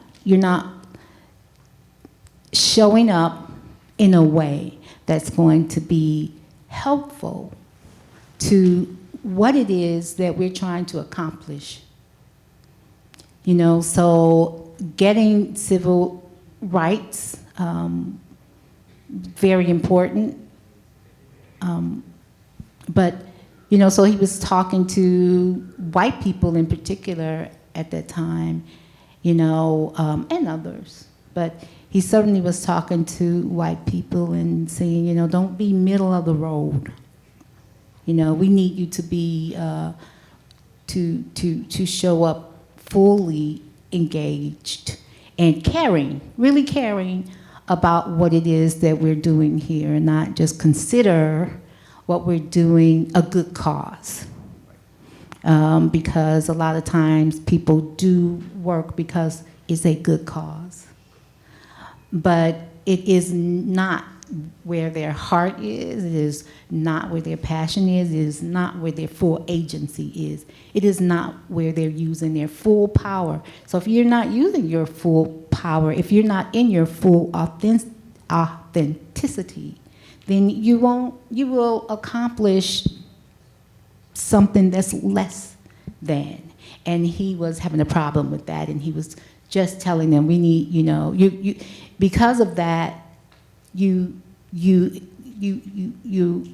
showing up in a way that's going to be helpful to what it is that we're trying to accomplish. So getting civil rights, very important. But so he was talking to white people in particular at that time, and others. But he certainly was talking to white people and saying, don't be middle of the road. We need you to be, to show up fully engaged and caring, really caring about what it is that we're doing here, and not just consider what we're doing a good cause. Because a lot of times people do work because it's a good cause. But it is not where their heart is, it is not where their passion is, it is not where their full agency is. It is not where they're using their full power. So if you're not using your full power, if you're not in your full authenticity, then you will accomplish something that's less than. And he was having a problem with that, and he was just telling them, we need, you because of that, you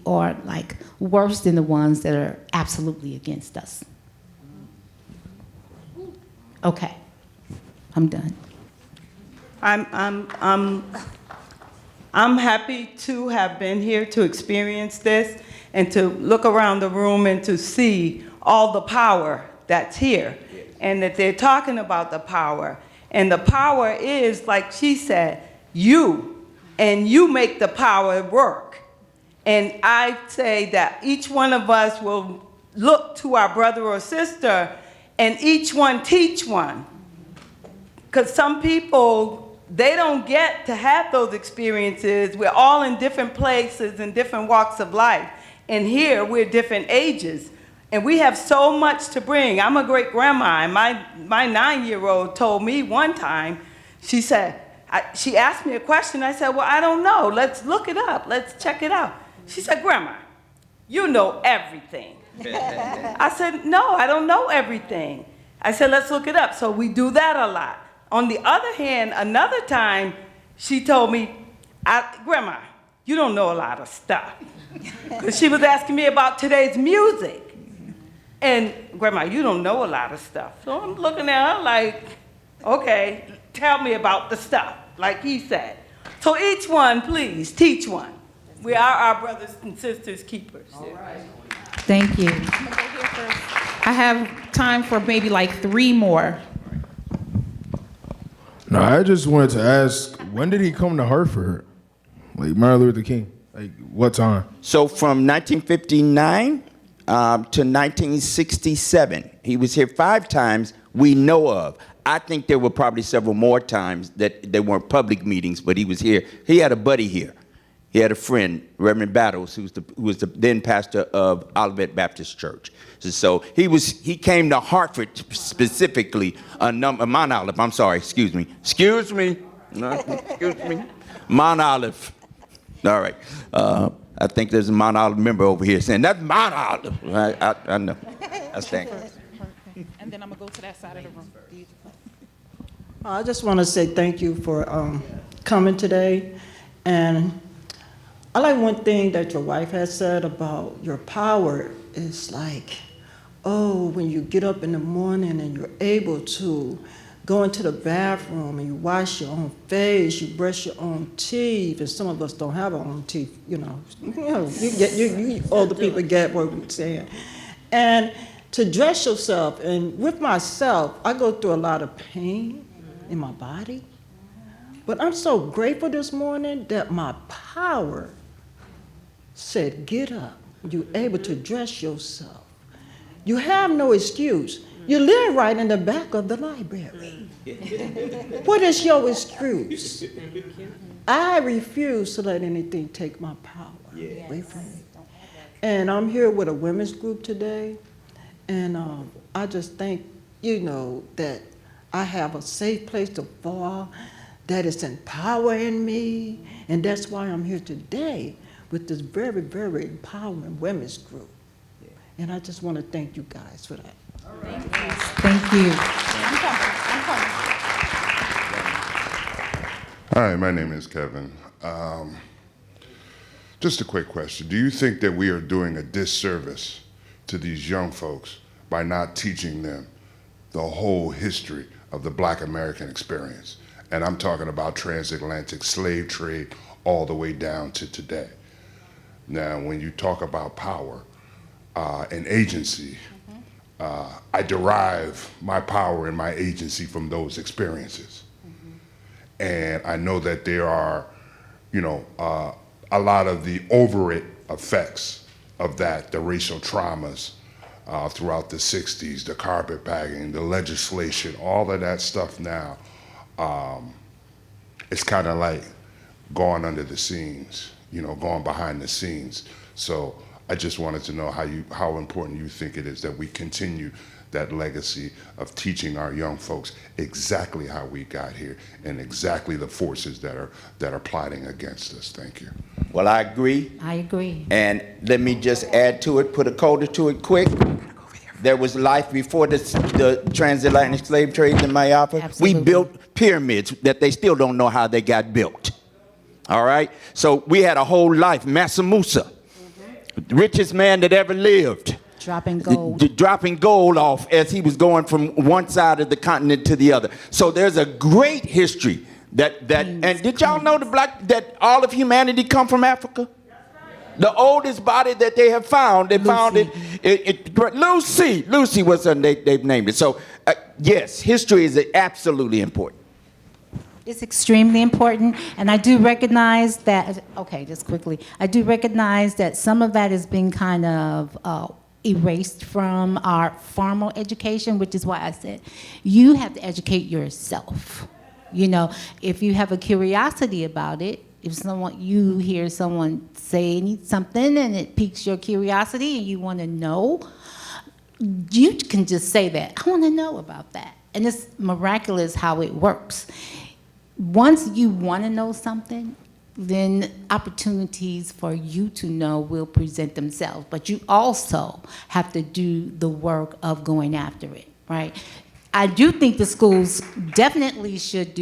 are like worse than the ones that are absolutely against us. Okay, I'm done. I'm happy to have been here to experience this and to look around the room and to see all the power that's here, and that they're talking about the power. And the power is, like she said, you, and you make the power work. And I say that each one of us will look to our brother or sister and each one teach one. Because some people, they don't get to have those experiences. We're all in different places and different walks of life. And here, we're different ages. And we have so much to bring. I'm a great-grandma, and my 9-year-old told me one time, she said, she asked me a question. I said, well, I don't know. Let's look it up. Let's check it out. She said, Grandma, you know everything. I said, no, I don't know everything. I said, let's look it up. So we do that a lot. On the other hand, another time, she told me, Grandma, you don't know a lot of stuff. Because she was asking me about today's music. And Grandma, you don't know a lot of stuff. So I'm looking at her like, okay, tell me about the stuff, like he said. So each one, please, teach one. We are our brothers and sisters keepers. All right. Thank you. I have time for maybe like 3 more. No, I just wanted to ask, when did he come to Hartford? Like Martin Luther King? Like what time? So from 1959 to 1967, he was here 5 times, we know of. I think there were probably several more times that there weren't public meetings, but he was here. He had a buddy here. He had a friend, Reverend Battles, who was the then pastor of Olivet Baptist Church. So he came to Hartford specifically, Mount Olive, I'm sorry, excuse me. Mount Olive. All right. I think there's a Mount Olive member over here saying, that's Mount Olive. I know. I stand. And then I'm going to go to that side of the room. I just want to say thank you for coming today. And I like one thing that your wife has said about your power is like, oh, when you get up in the morning and you're able to go into the bathroom and you wash your own face, you brush your own teeth, and some of us don't have our own teeth, you older people get what we're saying. And to dress yourself, and with myself, I go through a lot of pain in my body, but I'm so grateful this morning that my power said, get up. You're able to dress yourself. You have no excuse. You live right in the back of the library. What is your excuse? I refuse to let anything take my power away from me. And I'm here with a women's group today, and I just think, that I have a safe place to fall, that is empowering me, and that's why I'm here today with this very, very empowering women's group. And I just want to thank you guys for that. Thank you. Hi, my name is Kevin. Just a quick question. Do you think that we are doing a disservice to these young folks by not teaching them the whole history of the Black American experience? And I'm talking about transatlantic slave trade all the way down to today. Now, when you talk about power and agency, I derive my power and my agency from those experiences. And I know that there are, a lot of the overit effects of that, the racial traumas throughout the 60s, the carpetbagging, the legislation, all of that stuff now, it's kind of like going under the scenes, going behind the scenes. So I just wanted to know how important you think it is that we continue that legacy of teaching our young folks exactly how we got here and exactly the forces that are plotting against us. Thank you. Well, I agree. I agree. And let me just add to it, put a coda to it quick. There was life before the transatlantic slave trade in Mayapa. Absolutely. We built pyramids that they still don't know how they got built. All right? So we had a whole life. Mansa Musa, the richest man that ever lived. Dropping gold. Dropping gold off as he was going from one side of the continent to the other. So there's a great history and did y'all know that all of humanity come from Africa? The oldest body that they have found, found it. Lucy was her name, they've named it. So yes, history is absolutely important. It's extremely important, and I do recognize that, just quickly, I do recognize that some of that has been kind of erased from our formal education, which is why I said you have to educate yourself. If you have a curiosity about it, if you hear someone say something and it piques your curiosity and you want to know, you can just say that, I want to know about that. And it's miraculous how it works. Once you want to know something, then opportunities for you to know will present themselves. But you also have to do the work of going after it, right? I do think the schools definitely should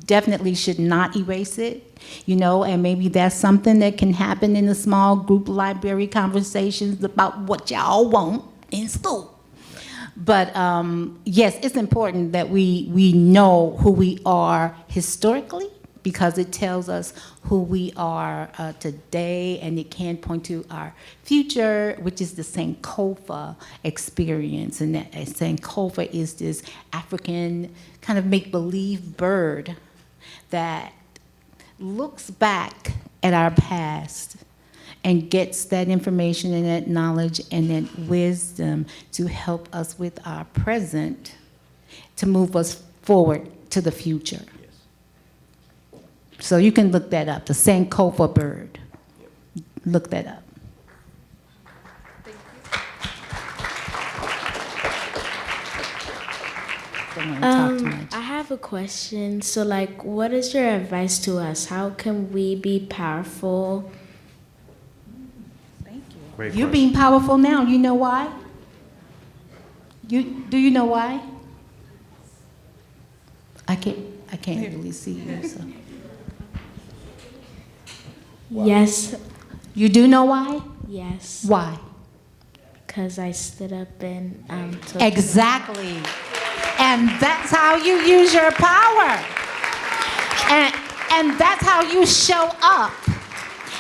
definitely should not erase it, and maybe that's something that can happen in the small group library conversations about what y'all want in school. But yes, it's important that we know who we are historically, because it tells us who we are today, and it can point to our future, which is the Sankofa experience. And that Sankofa is this African kind of make-believe bird that looks back at our past and gets that information and that knowledge and that wisdom to help us with our present to move us forward to the future. So you can look that up, the Sankofa bird. Look that up. Don't wanna talk too much. I have a question. So, like, what is your advice to us? How can we be powerful? You're being powerful now. You know why? Do you know why? I can't really see you. So. Yes. You do know why? Yes. Why? Because I stood up and took Exactly. And that's how you use your power. And that's how you show up.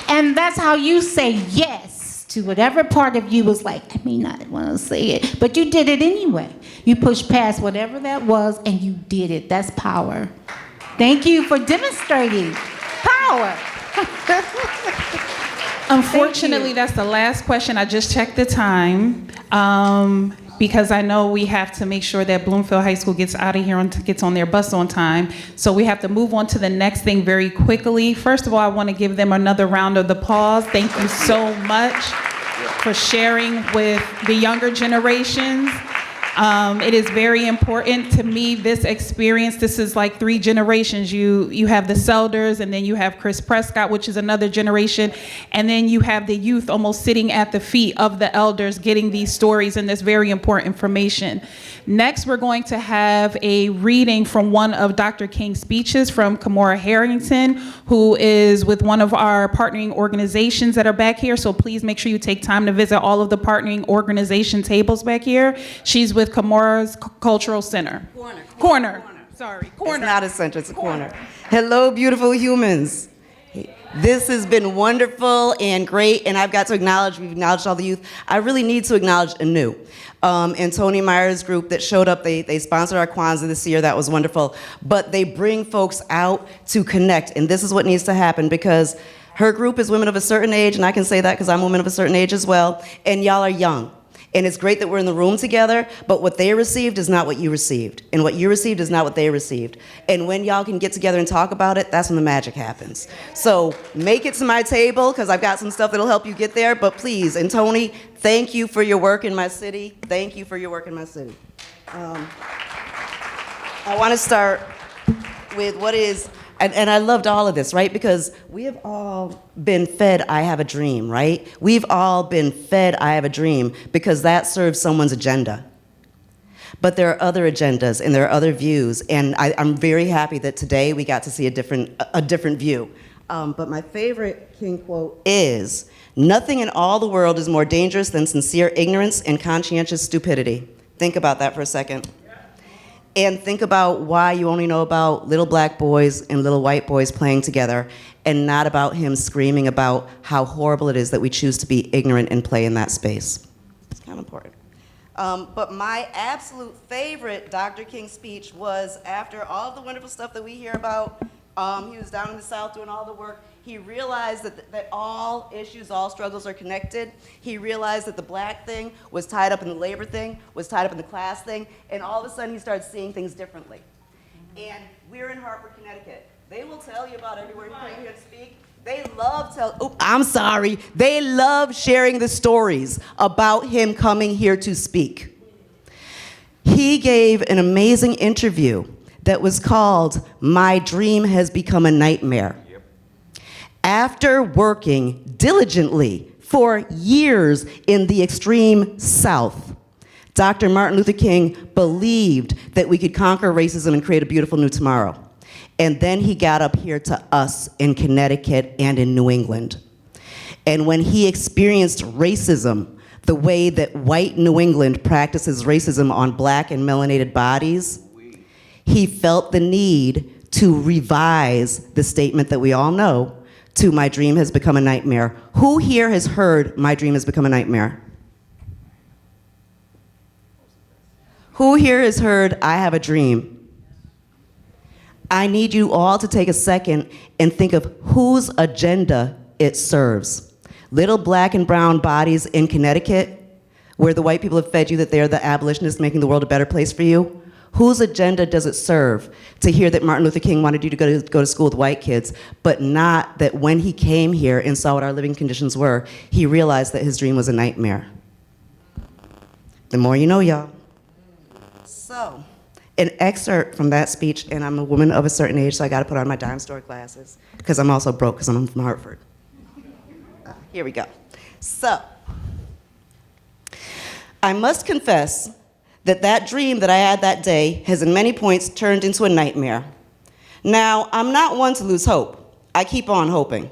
And that's how you say yes to whatever part of you was like, I may not want to say it, but you did it anyway. You pushed past whatever that was and you did it. That's power. Thank you for demonstrating power. Unfortunately, that's the last question. I just checked the time because I know we have to make sure that Bloomfield High School gets out of here and gets on their bus on time. So we have to move on to the next thing very quickly. First of all, I want to give them another round of applause. Thank you so much for sharing with the younger generations. It is very important to me, this experience. This is like 3 generations. You have the Selders, and then you have Chris Prescott, which is another generation, and then you have the youth almost sitting at the feet of the elders getting these stories and this very important information. Next, we're going to have a reading from one of Dr. King's speeches from Kimora Harrington, who is with one of our partnering organizations that are back here. So please make sure you take time to visit all of the partnering organization tables back here. She's with Kimora's Cultural Center. Corner. Sorry, corner. It's not a center, it's a corner. Hello, beautiful humans. This has been wonderful and great, and I've got to acknowledge, we've acknowledged all the youth. I really need to acknowledge Anu and Tony Meyer's group that showed up. They sponsored our Kwanzaa this year. That was wonderful. But they bring folks out to connect, and this is what needs to happen, because her group is women of a certain age, and I can say that because I'm a woman of a certain age as well, and y'all are young. And it's great that we're in the room together, but what they received is not what you received. And what you received is not what they received. And when y'all can get together and talk about it, that's when the magic happens. So make it to my table, because I've got some stuff that'll help you get there. But please, and Tony, thank you for your work in my city. Thank you for your work in my city. I want to start with what is, and I loved all of this, right? Because we have all been fed, I have a dream, right? We've all been fed, I have a dream, because that serves someone's agenda. But there are other agendas and there are other views, and I'm very happy that today we got to see a different view. But my favorite King quote is, "Nothing in all the world is more dangerous than sincere ignorance and conscientious stupidity." Think about that for a second. And think about why you only know about little black boys and little white boys playing together, and not about him screaming about how horrible it is that we choose to be ignorant and play in that space. It's kind of important. But my absolute favorite Dr. King speech was after all of the wonderful stuff that we hear about. He was down in the South doing all the work. He realized that all issues, all struggles are connected. He realized that the black thing was tied up in the labor thing, was tied up in the class thing, and all of a sudden he started seeing things differently. And we're in Hartford, Connecticut. They will tell you about everywhere you came here to speak. They love They love sharing the stories about him coming here to speak. He gave an amazing interview that was called "My Dream Has Become a Nightmare." After working diligently for years in the extreme South, Dr. Martin Luther King believed that we could conquer racism and create a beautiful new tomorrow. And then he got up here to us in Connecticut and in New England. And when he experienced racism, the way that white New England practices racism on black and melanated bodies, he felt the need to revise the statement that we all know to "My dream has become a nightmare." Who here has heard "My dream has become a nightmare"? Who here has heard "I have a dream"? I need you all to take a second and think of whose agenda it serves. Little black and brown bodies in Connecticut, where the white people have fed you that they're the abolitionists making the world a better place for you. Whose agenda does it serve to hear that Martin Luther King wanted you to go to school with white kids, but not that when he came here and saw what our living conditions were, he realized that his dream was a nightmare? The more you know, y'all. So, an excerpt from that speech, and I'm a woman of a certain age, so I gotta put on my dime store glasses, because I'm also broke, because I'm from Hartford. Here we go. So, I must confess that dream that I had that day has in many points turned into a nightmare. Now, I'm not one to lose hope. I keep on hoping.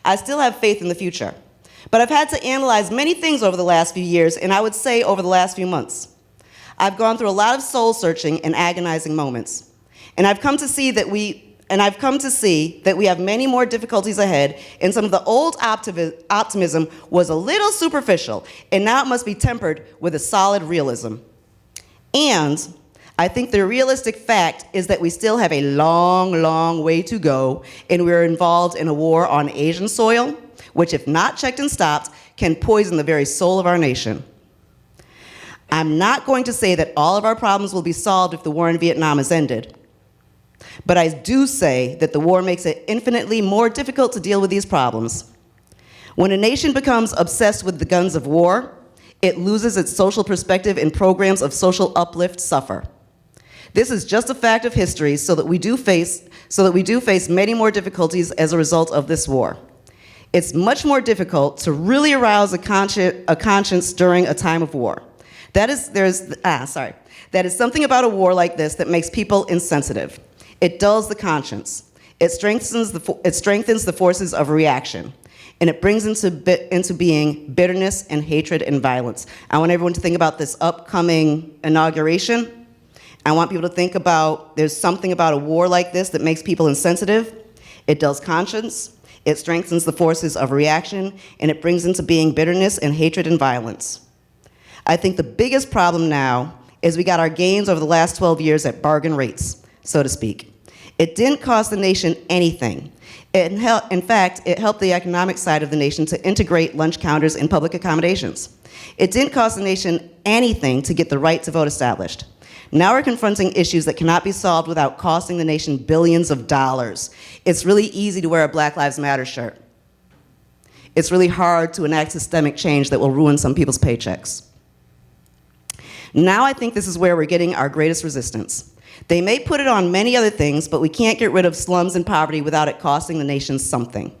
I still have faith in the future. But I've had to analyze many things over the last few years, and I would say over the last few months. I've gone through a lot of soul-searching and agonizing moments. And I've come to see that we have many more difficulties ahead, and some of the old optimism was a little superficial, and now it must be tempered with a solid realism. And I think the realistic fact is that we still have a long, long way to go, and we're involved in a war on Asian soil, which, if not checked and stopped, can poison the very soul of our nation. I'm not going to say that all of our problems will be solved if the war in Vietnam is ended. But I do say that the war makes it infinitely more difficult to deal with these problems. When a nation becomes obsessed with the guns of war, it loses its social perspective and programs of social uplift suffer. This is just a fact of history, so that we do face many more difficulties as a result of this war. It's much more difficult to really arouse a conscience during a time of war. That is something about a war like this that makes people insensitive. It dulls the conscience. It strengthens the forces of reaction. And it brings into being bitterness and hatred and violence. I want everyone to think about this upcoming inauguration. I want people to think about, there's something about a war like this that makes people insensitive. It dulls conscience. It strengthens the forces of reaction. And it brings into being bitterness and hatred and violence. I think the biggest problem now is we got our gains over the last 12 years at bargain rates, so to speak. It didn't cost the nation anything. In fact, it helped the economic side of the nation to integrate lunch counters in public accommodations. It didn't cost the nation anything to get the right to vote established. Now we're confronting issues that cannot be solved without costing the nation billions of dollars. It's really easy to wear a Black Lives Matter shirt. It's really hard to enact systemic change that will ruin some people's paychecks. Now I think this is where we're getting our greatest resistance. They may put it on many other things, but we can't get rid of slums and poverty without it costing the nation something.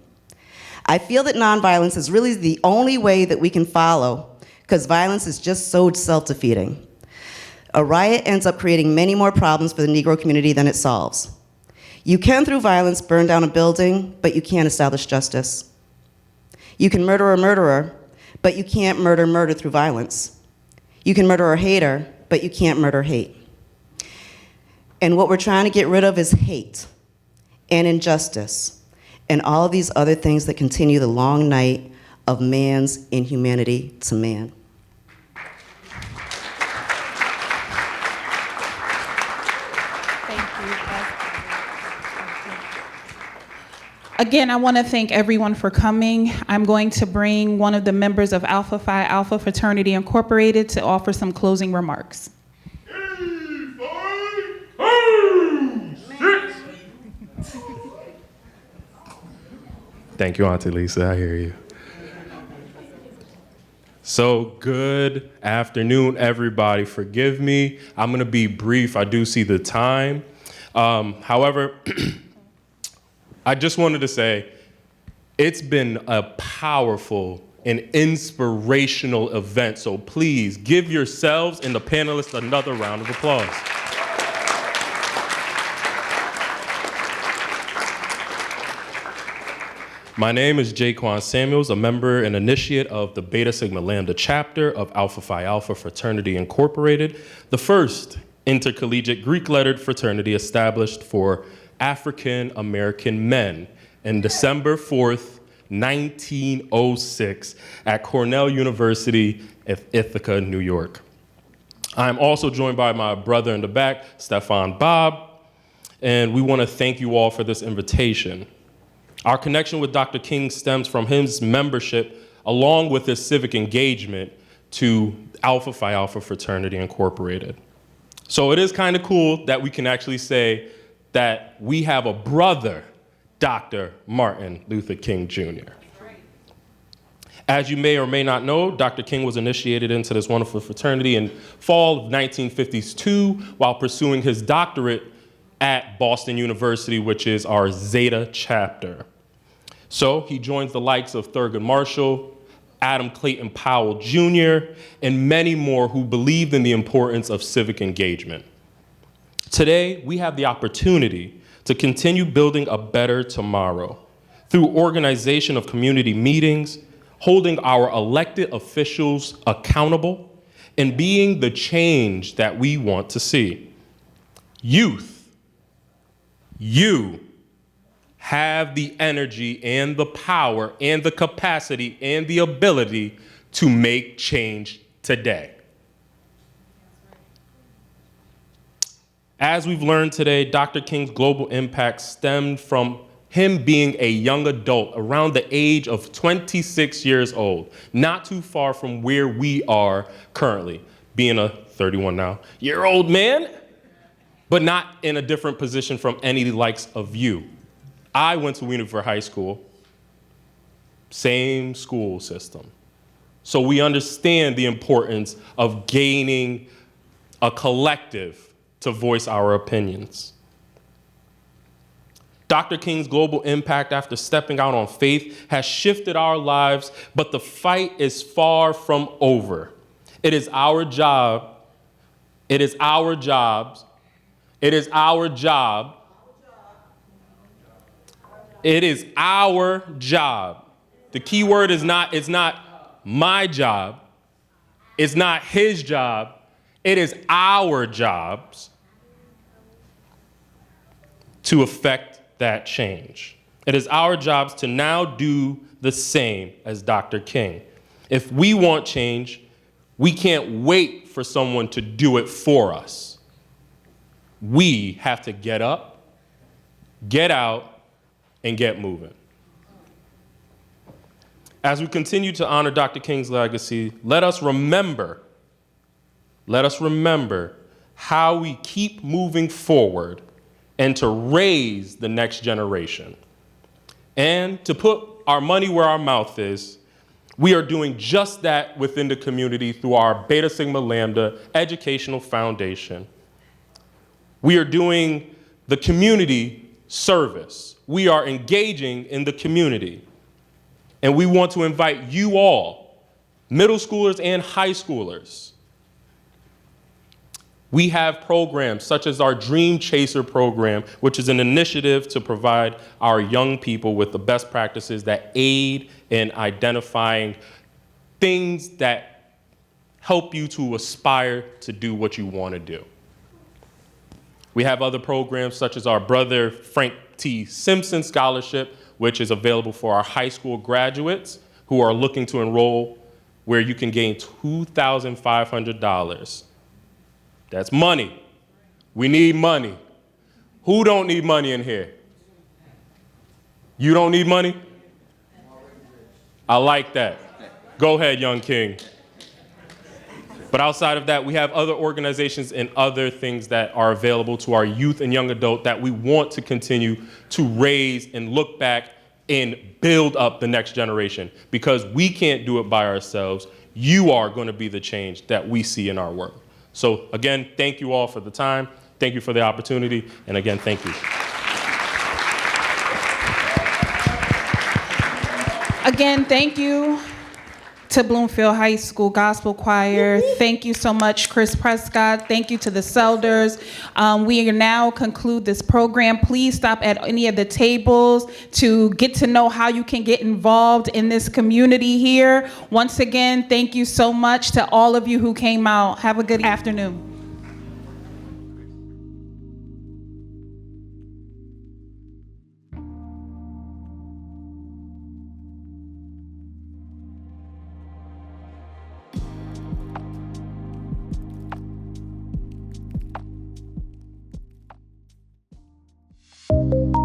I feel that nonviolence is really the only way that we can follow, because violence is just so self-defeating. A riot ends up creating many more problems for the Negro community than it solves. You can, through violence, burn down a building, but you can't establish justice. You can murder a murderer, but you can't murder through violence. You can murder a hater, but you can't murder hate. And what we're trying to get rid of is hate and injustice and all of these other things that continue the long night of man's inhumanity to man. Again, I want to thank everyone for coming. I'm going to bring one of the members of Alpha Phi Alpha Fraternity Incorporated to offer some closing remarks. Thank you, Auntie Lisa. I hear you. So, good afternoon, everybody. Forgive me. I'm going to be brief. I do see the time. However, I just wanted to say it's been a powerful and inspirational event. So please give yourselves and the panelists another round of applause. My name is Jaquan Samuels, a member and initiate of the Beta Sigma Lambda chapter of Alpha Phi Alpha Fraternity Incorporated, the first intercollegiate Greek-lettered fraternity established for African American men in December 4th, 1906 at Cornell University of Ithaca, New York. I'm also joined by my brother in the back, Stefan Bob, and we want to thank you all for this invitation. Our connection with Dr. King stems from his membership along with his civic engagement to Alpha Phi Alpha Fraternity Incorporated. So it is kind of cool that we can actually say that we have a brother, Dr. Martin Luther King Jr. As you may or may not know, Dr. King was initiated into this wonderful fraternity in fall of 1952 while pursuing his doctorate at Boston University, which is our Zeta chapter. So he joins the likes of Thurgood Marshall, Adam Clayton Powell Jr., and many more who believed in the importance of civic engagement. Today, we have the opportunity to continue building a better tomorrow through organization of community meetings, holding our elected officials accountable, and being the change that we want to see. Youth, you have the energy and the power and the capacity and the ability to make change today. As we've learned today, Dr. King's global impact stemmed from him being a young adult around the age of 26 years old, not too far from where we are currently, being a 31 now year-old man, but not in a different position from any likes of you. I went to Weaverford High School, same school system. So we understand the importance of gaining a collective to voice our opinions. Dr. King's global impact after stepping out on faith has shifted our lives, but the fight is far from over. It is our job. It is our jobs. It is our job. It is our job. The key word is not, it's not my job. It's not his job. It is our jobs to affect that change. It is our jobs to now do the same as Dr. King. If we want change, we can't wait for someone to do it for us. We have to get up, get out, and get moving. As we continue to honor Dr. King's legacy, let us remember how we keep moving forward and to raise the next generation. And to put our money where our mouth is, we are doing just that within the community through our Beta Sigma Lambda Educational Foundation. We are doing the community service. We are engaging in the community. And we want to invite you all, middle schoolers and high schoolers. We have programs such as our Dream Chaser program, which is an initiative to provide our young people with the best practices that aid in identifying things that help you to aspire to do what you want to do. We have other programs such as our Brother Frank T. Simpson Scholarship, which is available for our high school graduates who are looking to enroll, where you can gain $2,500. That's money. We need money. Who don't need money in here? You don't need money? I like that. Go ahead, young king. But outside of that, we have other organizations and other things that are available to our youth and young adult that we want to continue to raise and look back and build up the next generation, because we can't do it by ourselves. You are going to be the change that we see in our world. So again, thank you all for the time. Thank you for the opportunity. And again, thank you. Again, thank you to Bloomfield High School Gospel Choir. Thank you so much, Chris Prescott. Thank you to the Selders. We now conclude this program. Please stop at any of the tables to get to know how you can get involved in this community here. Once again, thank you so much to all of you who came out. Have a good afternoon. You